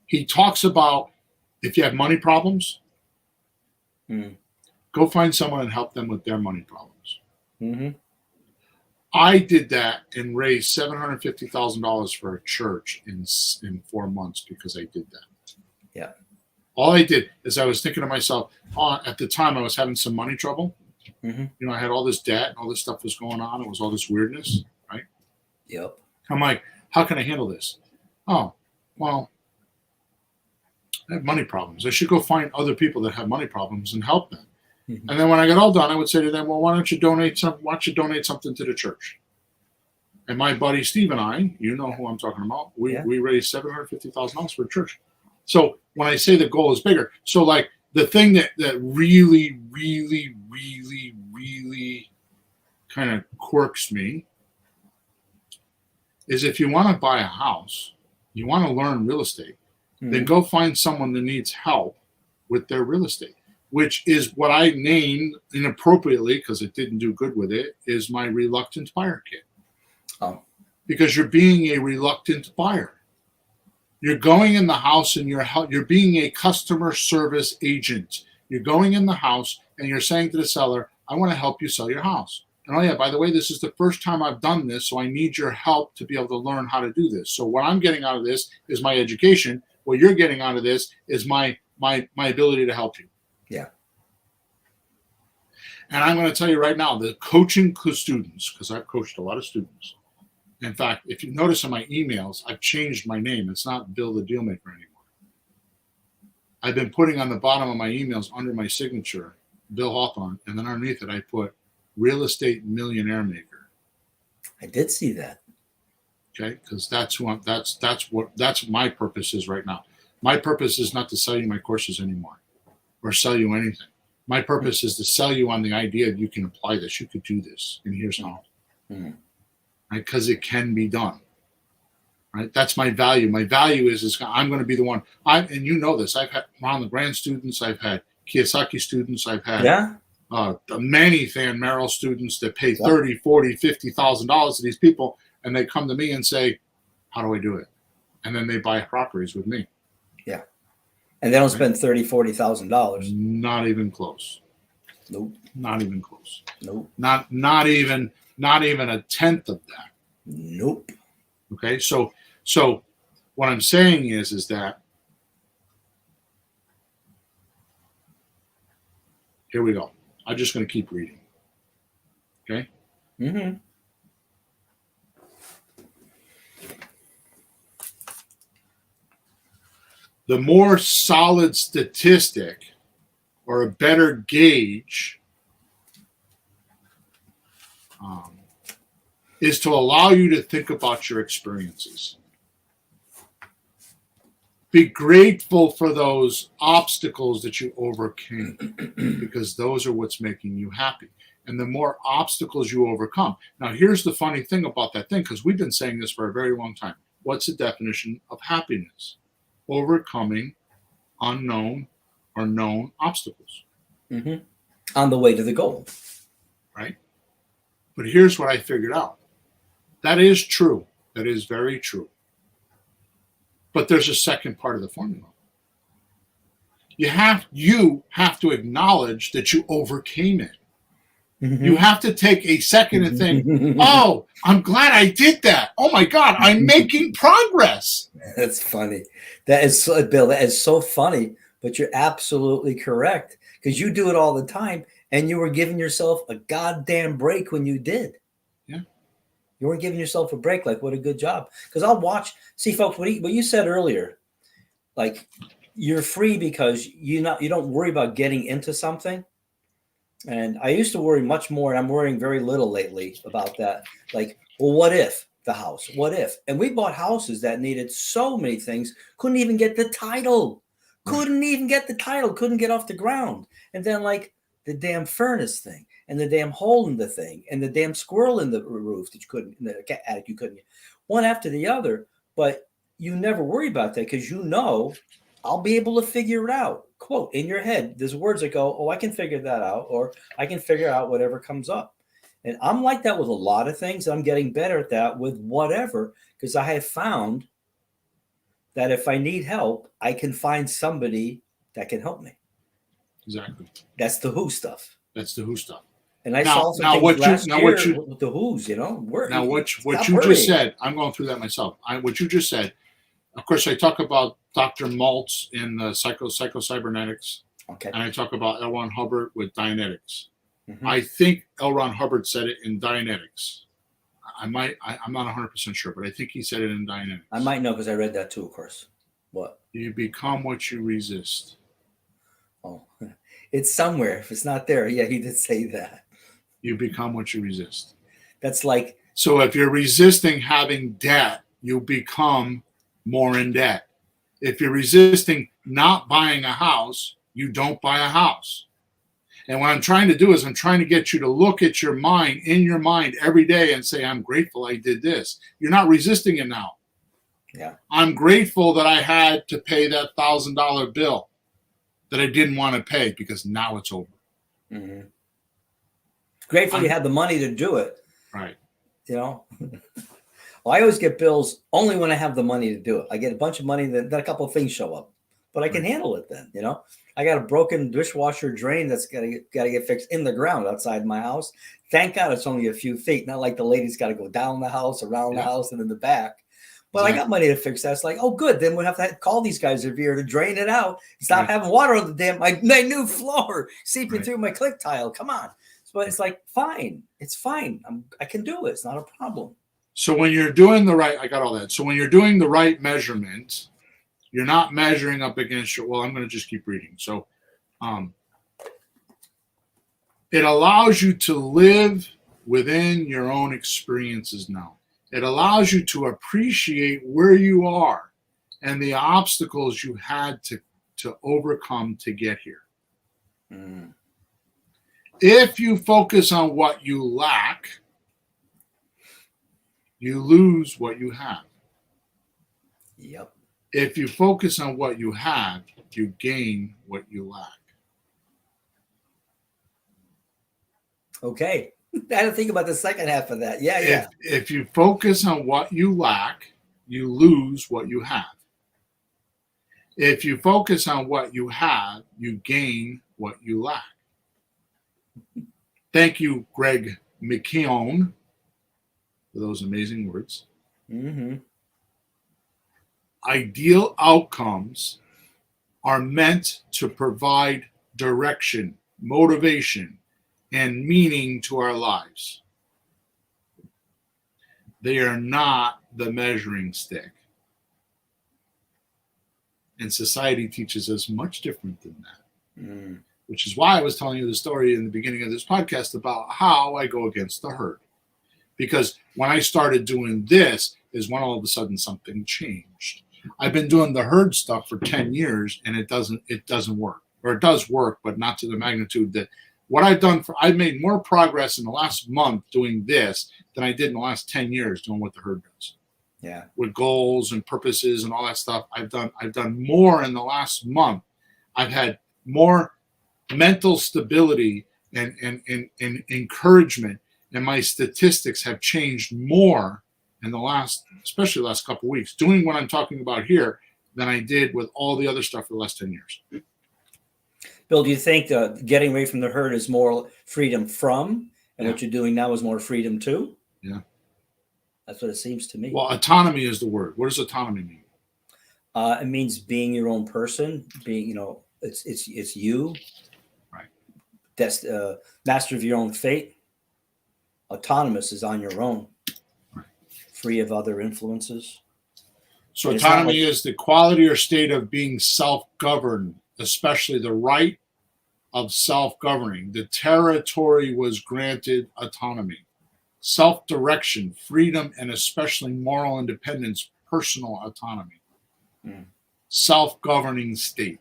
He talks about if you have money problems, go find someone and help them with their money problems. Mm-hmm. I did that and raised $750,000 for a church in 4 months because I did that. Yeah. All I did is I was thinking to myself, at the time I was having some money trouble. Mm-hmm. I had all this debt and all this stuff was going on. It was all this weirdness, right? Yep. I'm like, how can I handle this? Oh, well, I have money problems. I should go find other people that have money problems and help them. Mm-hmm. And then when I got all done, I would say to them, well, why don't you donate something to the church? And my buddy Steve and I, you know who I'm talking about, we raised $750,000 for the church. So when I say the goal is bigger, so like the thing that really, really, really, really kind of quirks me is if you want to buy a house, you want to learn real estate, then go find someone that needs help with their real estate, which is what I named inappropriately because it didn't do good with it, is my reluctant buyer kit. Oh. Because you're being a reluctant buyer. You're going in the house and you're being a customer service agent. You're going in the house and you're saying to the seller, I want to help you sell your house. And oh yeah, by the way, this is the first time I've done this, so I need your help to be able to learn how to do this. So what I'm getting out of this is my education. What you're getting out of this is my ability to help you. Yeah. And I'm going to tell you right now, the coaching students, because I've coached a lot of students. In fact, if you notice in my emails, I've changed my name. It's not Bill the Dealmaker anymore. I've been putting on the bottom of my emails under my signature, Bill Hawthorne, and then underneath it, I put Real Estate Millionaire Maker. I did see that. Okay, because that's what my purpose is right now. My purpose is not to sell you my courses anymore or sell you anything. My purpose is to sell you on the idea that you can apply this, you could do this, and here's how. Mm-hmm. Right? Because it can be done. Right? That's my value. My value is I'm going to be the one. And you know this. I've had Ron LeGrand students. I've had Kiyosaki students. I've had many Van Merrill students that pay $30,000, $40,000, $50,000 to these people, and they come to me and say, "How do I do it?" And then they buy properties with me. Yeah, and they don't spend $30,000, $40,000. Not even close. Nope. Not even close. Nope. Not even a tenth of that. Nope. Okay, so what I'm saying is that here we go. I'm just going to keep reading. Okay. Mm-hmm. The more solid statistic or a better gauge is to allow you to think about your experiences. Be grateful for those obstacles that you overcame because those are what's making you happy. And the more obstacles you overcome. Now, here's the funny thing about that thing, because we've been saying this for a very long time. What's the definition of happiness? Overcoming unknown or known obstacles. Mm-hmm. On the way to the goal. Right? But here's what I figured out. That is true. That is very true. But there's a second part of the formula. You have to acknowledge that you overcame it. Mm-hmm. You have to take a second and think, oh, I'm glad I did that. Oh my God, I'm making progress. That's funny. That is, Bill, that is so funny, but you're absolutely correct because you do it all the time and you were giving yourself a goddamn break when you did. Yeah. You weren't giving yourself a break. Like, what a good job. Because I'll watch, see folks, what you said earlier, like you're free because you don't worry about getting into something. And I used to worry much more, and I'm worrying very little lately about that. Like, well, what if the house? What if? And we bought houses that needed so many things, couldn't even get the title. Couldn't even get the title, couldn't get off the ground. And then like the damn furnace thing, and the damn hole in the thing, and the damn squirrel in the roof that you couldn't, in the attic you couldn't get. One after the other. But you never worry about that because you know I'll be able to figure it out. Quote, in your head, there's words that go, oh, I can figure that out, or I can figure out whatever comes up. And I'm like that with a lot of things. I'm getting better at that with whatever, because I have found that if I need help, I can find somebody that can help me. Exactly. That's the who stuff. That's the who stuff. And I saw some things last year with the who's, you know. What you just said, I'm going through that myself. What you just said, of course, I talk about Dr. Maltz in the psycho-cybernetics. Okay. And I talk about L. Ron Hubbard with Dianetics. Mm-hmm. I think L. Ron Hubbard said it in Dianetics. I'm not 100% sure, but I think he said it in Dianetics. I might know because I read that too, of course. What? You become what you resist. Oh, it's somewhere. If it's not there, yeah, he did say that. You become what you resist. That's like. So if you're resisting having debt, you become more in debt. If you're resisting not buying a house, you don't buy a house. And what I'm trying to do is I'm trying to get you to look at your mind, in your mind every day and say, I'm grateful I did this. You're not resisting it now. Yeah. I'm grateful that I had to pay that $1,000 bill that I didn't want to pay because now it's over. Mm-hmm. Grateful you had the money to do it. Right. You know? Well, I always get bills only when I have the money to do it. I get a bunch of money, then a couple of things show up, but I can handle it then, you know? I got a broken dishwasher drain that's got to get fixed in the ground outside my house. Thank God it's only a few feet, not like the lady's got to go down the house, around the house, and in the back. But exactly. I got money to fix that. It's like, oh, good. Then we'll have to call these guys over here to drain it out. Stop having water on the damn my new floor seeping through my click tile. Come on. But it's like, fine. It's fine. I can do it. It's not a problem. So when you're doing the right, I got all that. So when you're doing the right measurement, you're not measuring up against your, well, I'm going to just keep reading. So, it allows you to live within your own experiences now. It allows you to appreciate where you are and the obstacles you had to overcome to get here. Mm. If you focus on what you lack, you lose what you have. Yep. If you focus on what you have, you gain what you lack. Okay. I had to think about the second half of that. Yeah. If you focus on what you lack, you lose what you have. If you focus on what you have, you gain what you lack. Thank you, Greg McKeown, for those amazing words. Mm-hmm. Ideal outcomes are meant to provide direction, motivation, and meaning to our lives. They are not the measuring stick. And society teaches us much different than that. Mm. Which is why I was telling you the story in the beginning of this podcast about how I go against the herd. Because when I started doing this is when all of a sudden something changed. I've been doing the herd stuff for 10 years and it doesn't work. Or it does work, but not to the magnitude that what I've made more progress in the last month doing this than I did in the last 10 years doing what the herd does. Yeah. With goals and purposes and all that stuff. I've done more in the last month. I've had more mental stability and encouragement, and my statistics have changed more in the especially the last couple of weeks, doing what I'm talking about here than I did with all the other stuff for the last 10 years. Bill, do you think getting away from the herd is more freedom from, and what you're doing now is more freedom to? Yeah. That's what it seems to me. Well, autonomy is the word. What does autonomy mean? It means being your own person, being, it's you. Right. That's master of your own fate. Autonomous is on your own, right. Free of other influences. So autonomy is the quality or state of being self-governed, especially the right of self-governing. The territory was granted autonomy, self-direction, freedom, and especially moral independence, personal autonomy, self-governing state.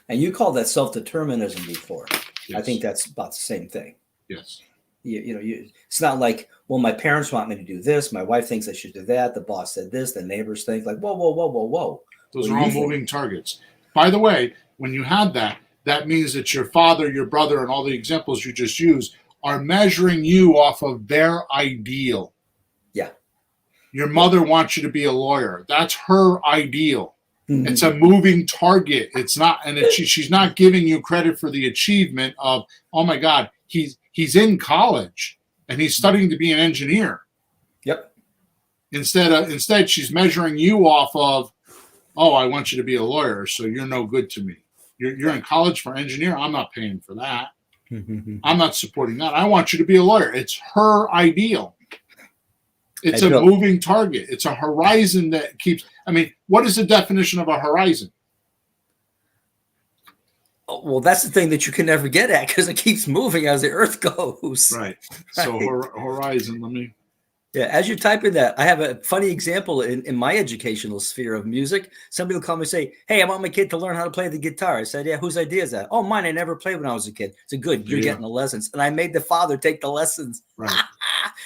And you called that self-determinism before. Yes. I think that's about the same thing. Yes. It's not like, well, my parents want me to do this. My wife thinks I should do that. The boss said this. The neighbors think like, whoa. Those are all moving targets. By the way, when you have that, that means that your father, your brother, and all the examples you just used are measuring you off of their ideal. Yeah. Your mother wants you to be a lawyer. That's her ideal. Mm-hmm. It's a moving target. It's not, and she's not giving you credit for the achievement of, oh my God, he's in college and he's studying to be an engineer. Yep. Instead, she's measuring you off of, oh, I want you to be a lawyer, so you're no good to me. You're in college for engineer. I'm not paying for that. I'm not supporting that. I want you to be a lawyer. It's her ideal. It's a moving target. It's a horizon that keeps. I mean, what is the definition of a horizon? Well, that's the thing that you can never get at because it keeps moving as the earth goes. Right. So horizon, let me. Yeah, as you're typing that, I have a funny example in my educational sphere of music. Somebody will call me and say, hey, I want my kid to learn how to play the guitar. I said, yeah, whose idea is that? Oh, mine. I never played when I was a kid. So good, you're getting the lessons. And I made the father take the lessons. Right.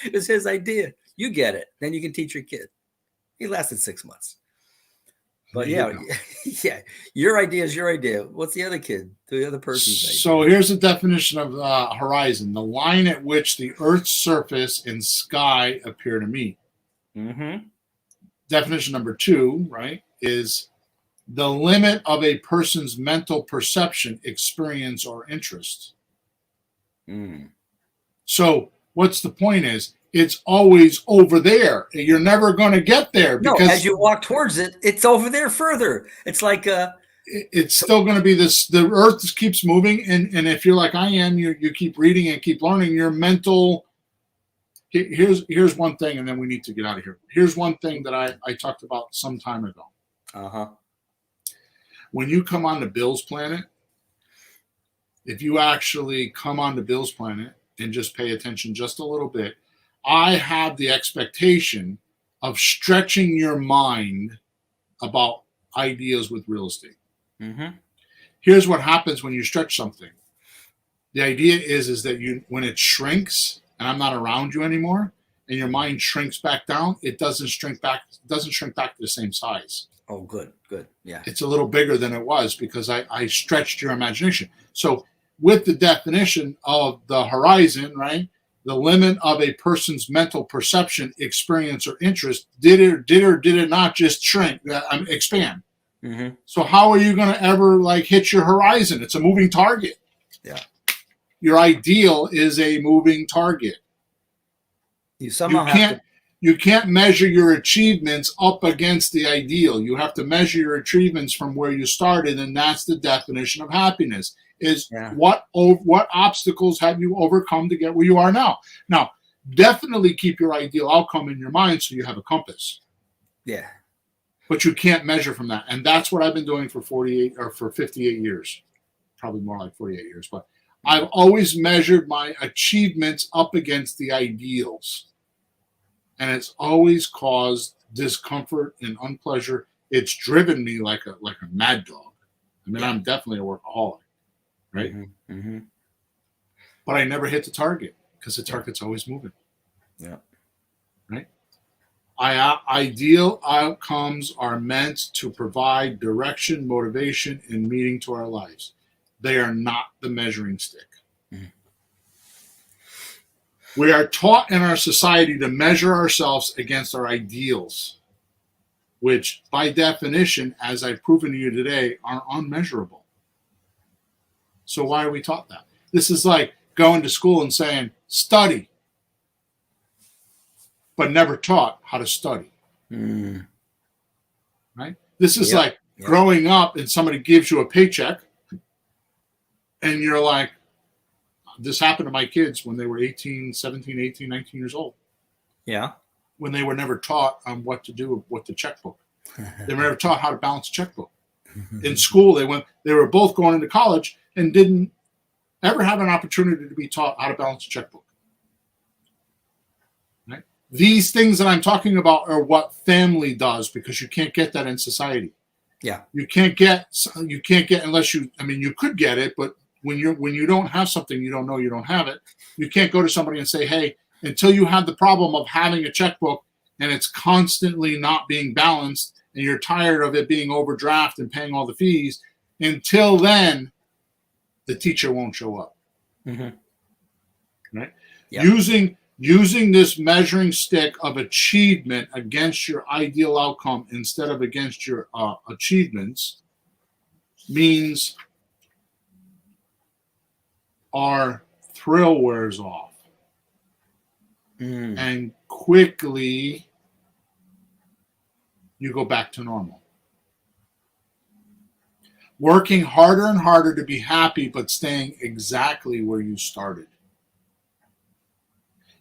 It was his idea. You get it. Then you can teach your kid. He lasted 6 months. But yeah, your idea is your idea. What's the other kid? The other person's idea. So here's the definition of horizon: the line at which the Earth's surface and sky appear to meet. Mm-hmm. Definition number 2, right, is the limit of a person's mental perception, experience, or interest. So what's the point is, it's always over there. You're never going to get there because as you walk towards it, it's over there further. It's like it's still going to be this. The earth keeps moving, and if you're like I am, you keep reading and keep learning. Your mental. Here's one thing, and then we need to get out of here. Here's one thing that I talked about some time ago. When you come on to Bill's planet, if you actually come on to Bill's planet and just pay attention just a little bit, I have the expectation of stretching your mind about ideas with real estate. Mm-hmm. Here's what happens when you stretch something. The idea is that when it shrinks and I'm not around you anymore and your mind shrinks back down, it doesn't shrink back to the same size. Oh, good. Yeah. It's a little bigger than it was because I stretched your imagination. So with the definition of the horizon, right? The limit of a person's mental perception, experience, or interest, did it not just shrink, expand? Mm-hmm. So how are you going to ever hit your horizon? It's a moving target. Yeah. Your ideal is a moving target. You somehow You can't measure your achievements up against the ideal. You have to measure your achievements from where you started, and that's the definition of happiness. What obstacles have you overcome to get where you are now? Now, definitely keep your ideal outcome in your mind so you have a compass. Yeah. But you can't measure from that. And that's what I've been doing for 58 years. Probably more like 48 years. But I've always measured my achievements up against the ideals. And it's always caused discomfort and unpleasure. It's driven me like a mad dog. I mean, I'm definitely a workaholic. Right? Mm-hmm. Mm-hmm. But I never hit the target because the target's always moving. Yeah. Right? Ideal outcomes are meant to provide direction, motivation, and meaning to our lives. They are not the measuring stick. Mm-hmm. We are taught in our society to measure ourselves against our ideals, which by definition, as I've proven to you today, are unmeasurable. So why are we taught that? This is like going to school and saying, study, but never taught how to study. Mm. Right? This is like growing up and somebody gives you a paycheck and you're like, this happened to my kids when they were 17, 18, 19 years old. Yeah. When they were never taught on what to do with the checkbook. They were never taught how to balance a checkbook. In school, they were both going into college and didn't ever have an opportunity to be taught how to balance a checkbook. Right? These things that I'm talking about are what family does because you can't get that in society. Yeah. You can't get unless you could get it, but when you don't have something, you don't know you don't have it. You can't go to somebody and say, hey, until you have the problem of having a checkbook and it's constantly not being balanced and you're tired of it being overdraft and paying all the fees, until then, the teacher won't show up. Mm-hmm. Right? Yep. Using this measuring stick of achievement against your ideal outcome instead of against your achievements means our thrill wears off. And quickly you go back to normal. Working harder and harder to be happy, but staying exactly where you started.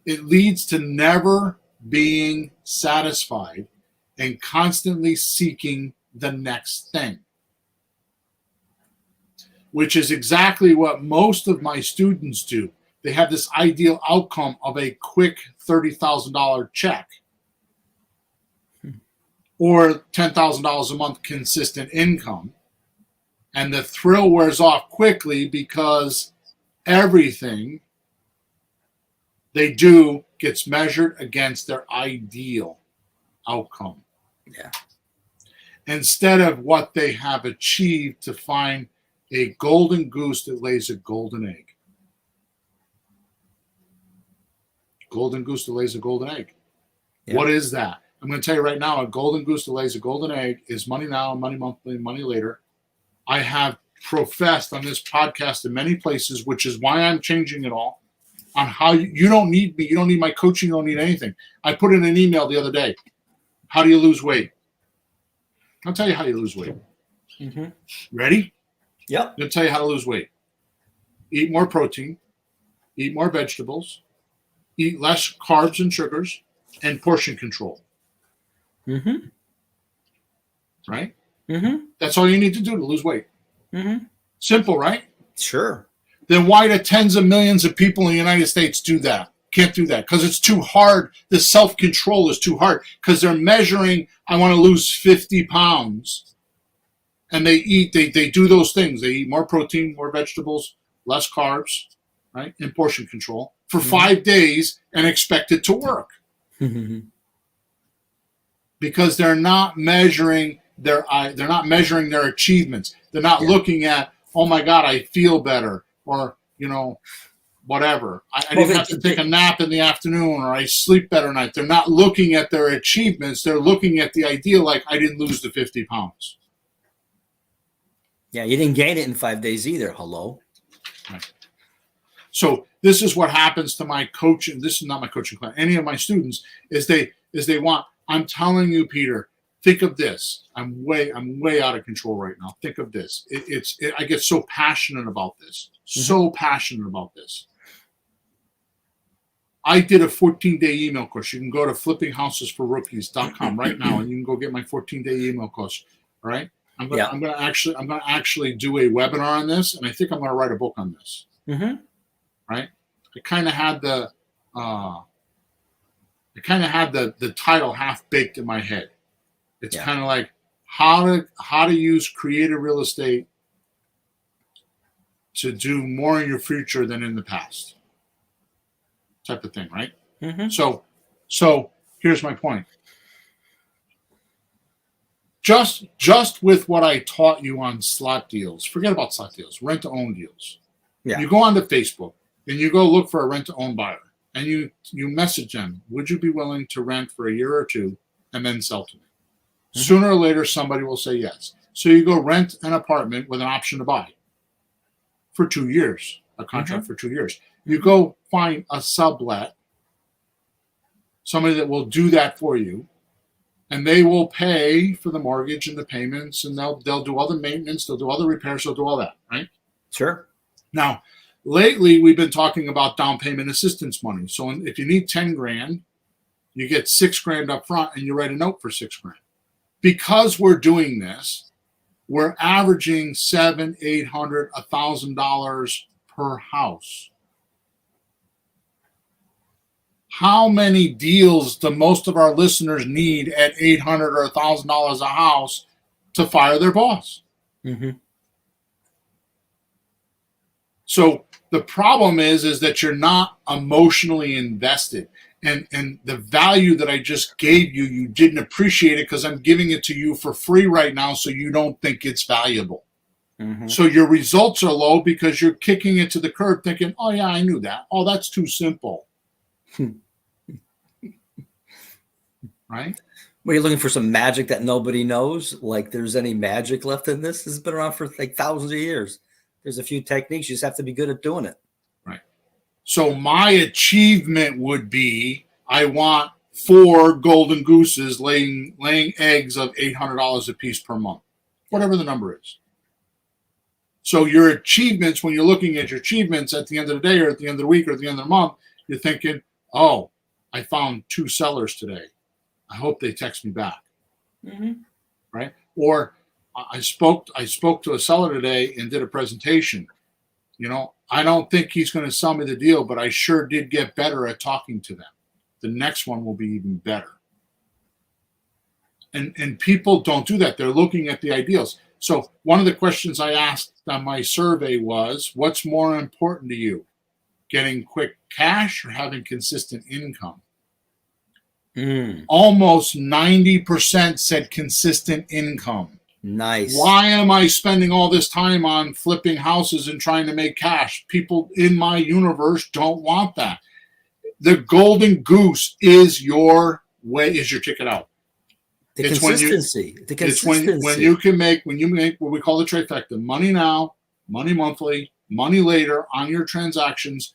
It leads to never being satisfied and constantly seeking the next thing, which is exactly what most of my students do. They have this ideal outcome of a quick $30,000 check or $10,000 a month consistent income. And the thrill wears off quickly because everything they do gets measured against their ideal outcome. Yeah. Instead of what they have achieved to find a golden goose that lays a golden egg. Golden goose that lays a golden egg. Yeah. What is that? I'm going to tell you right now, a golden goose that lays a golden egg is money now, money monthly, money later. I have professed on this podcast in many places, which is why I'm changing it all, on how you don't need me. You don't need my coaching. You don't need anything. I put in an email the other day. How do you lose weight? I'll tell you how you lose weight. Mm-hmm. Ready? Yep. I'm going to tell you how to lose weight. Eat more protein. Eat more vegetables. Eat less carbs and sugars. And portion control. Mm-hmm. Right? Mm-hmm. That's all you need to do to lose weight. Mm-hmm. Simple, right? Sure. then why do tens of millions of people in the United States do that? Can't do that because it's too hard. The self-control is too hard because they're measuring, I want to lose 50 pounds. And they do those things. They eat more protein, more vegetables, less carbs, right? And portion control for 5 days and expect it to work. Because they're not measuring their achievements. They're not looking at, oh my God, I feel better, or whatever. I didn't have to take a nap in the afternoon, or I sleep better at night. They're not looking at their achievements. They're looking at the idea like, I didn't lose the 50 pounds. Yeah, you didn't gain it in 5 days either. Hello. Right. So this is what happens to my coaching. This is not my coaching class. Any of my students is they want. I'm telling you, Peter. Think of this. I'm way out of control right now. Think of this. I get so passionate about this. So passionate about this. I did a 14-day email course. You can go to flippinghousesforrookies.com right now, and you can go get my 14-day email course. All right. I'm gonna actually do a webinar on this, and I think I'm gonna write a book on this. Right? I kind of had the title half baked in my head. It's kind of like how to use creative real estate to do more in your future than in the past, type of thing, right? So here's my point. Just with what I taught you on slot deals, forget about slot deals, rent-to-own deals. Yeah. You go onto Facebook and you go look for a rent-to-own buyer, and you message them, would you be willing to rent for a year or two and then sell to me? Sooner or later, somebody will say yes. So you go rent an apartment with an option to buy for 2 years, a contract for 2 years. You go find a sublet, somebody that will do that for you, and they will pay for the mortgage and the payments, and they'll do all the maintenance, they'll do all the repairs, they'll do all that, right? Sure. Now, lately we've been talking about down payment assistance money. So if you need 10 grand, you get 6 grand up front, and you write a note for 6 grand. Because we're doing this, we're averaging $700, $800, $1,000 per house. How many deals do most of our listeners need at $800 or $1,000 a house to fire their boss? So the problem is that you're not emotionally invested. And the value that I just gave you, you didn't appreciate it because I'm giving it to you for free right now, so you don't think it's valuable. So your results are low because you're kicking it to the curb thinking, oh, yeah, I knew that. Oh, that's too simple. Right? Well, you're looking for some magic that nobody knows. Like there's any magic left in this? This has been around for like thousands of years. There's a few techniques. You just have to be good at doing it. Right. So my achievement would be I want 4 golden gooses laying eggs of $800 a piece per month, whatever the number is. So your achievements, when you're looking at your achievements at the end of the day or at the end of the week or at the end of the month, you're thinking, oh, I found 2 sellers today. I hope they text me back. Right? Or I spoke to a seller today and did a presentation. I don't think he's going to sell me the deal, but I sure did get better at talking to them. The next one will be even better. And people don't do that. They're looking at the ideals. So one of the questions I asked on my survey was, what's more important to you? Getting quick cash or having consistent income? Almost 90% said consistent income. Nice. Why am I spending all this time on flipping houses and trying to make cash? People in my universe don't want that. The golden goose is your ticket out. It's consistency. It's when you make what we call the trifecta: money now, money monthly, money later on your transactions.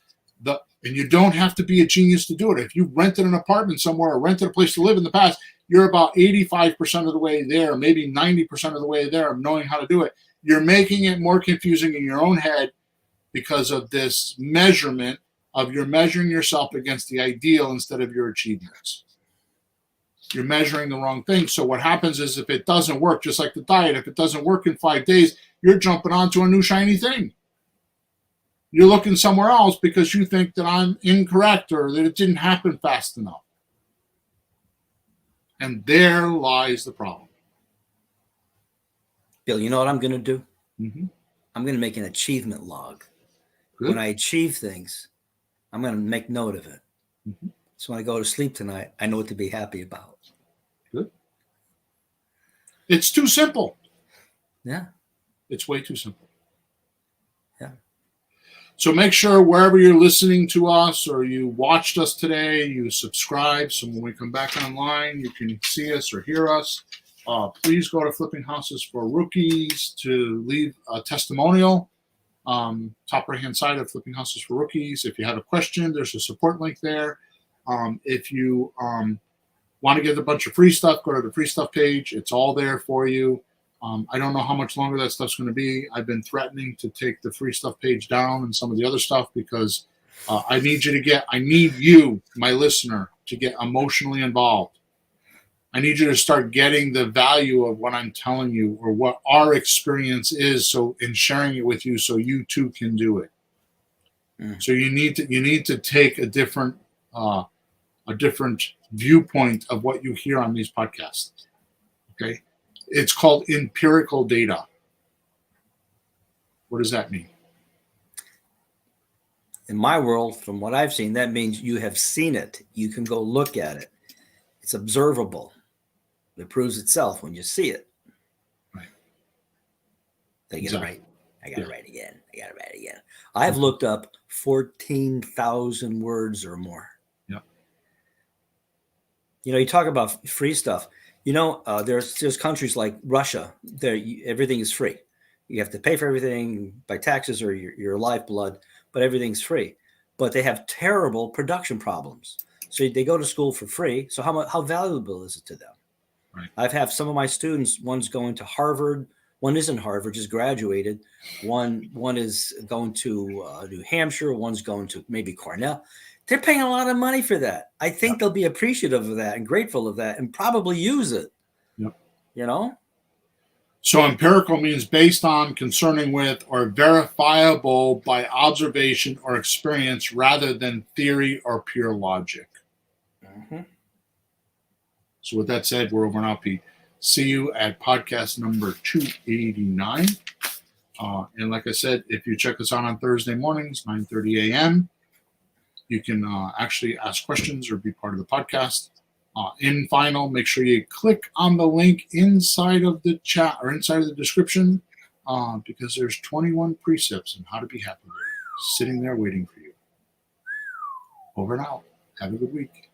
And you don't have to be a genius to do it. If you rented an apartment somewhere or rented a place to live in the past, you're about 85% of the way there, maybe 90% of the way there of knowing how to do it. You're making it more confusing in your own head because of this measurement of you're measuring yourself against the ideal instead of your achievements. You're measuring the wrong thing. So what happens is if it doesn't work, just like the diet, if it doesn't work in 5 days, you're jumping onto a new shiny thing. you're looking somewhere else because you think that I'm incorrect or that it didn't happen fast enough. And there lies the problem. Bill, you know what I'm going to do? Mm-hmm. I'm going to make an achievement log. Good. When I achieve things, I'm going to make note of it. Mm-hmm. So when I go to sleep tonight, I know what to be happy about. Good. It's too simple. Yeah. It's way too simple. Yeah. So make sure wherever you're listening to us or you watched us today, you subscribe. So when we come back online, you can see us or hear us. Please go to Flipping Houses for Rookies to leave a testimonial. Top right-hand side of Flipping Houses for Rookies. If you have a question, there's a support link there. If you want to get a bunch of free stuff, go to the free stuff page. It's all there for you. I don't know how much longer that stuff's going to be. I've been threatening to take the free stuff page down and some of the other stuff because I need you, my listener, to get emotionally involved. I need you to start getting the value of what I'm telling you or what our experience is, so in sharing it with you, so you too can do it. So you need to take a different viewpoint of what you hear on these podcasts. Okay, it's called empirical data. What does that mean? In my world, from what I've seen, that means you have seen it. You can go look at it. It's observable. It proves itself when you see it. Right. Did I get it right? I got it right again. Mm-hmm. I've looked up 14,000 words or more. Yeah. You know, you talk about free stuff. You know, there's countries like Russia. There, everything is free. You have to pay for everything by taxes or your lifeblood, but everything's free. But they have terrible production problems. So they go to school for free. So how valuable is it to them? Right. I've had some of my students. One's going to Harvard. One isn't Harvard, just graduated. One is going to New Hampshire. One's going to maybe Cornell. They're paying a lot of money for that. I think they'll be appreciative of that and grateful of that and probably use it. Yep. You know? So empirical means based on, concerning with, or verifiable by observation or experience rather than theory or pure logic. Mm-hmm. So with that said, we're over now, Pete. See you at podcast number 289. And like I said, if you check us out on Thursday mornings, 9:30 a.m., you can actually ask questions or be part of the podcast. In final, make sure you click on the link inside of the chat or inside of the description because there's 21 precepts on how to be happy sitting there waiting for you. Over and out. Have a good week.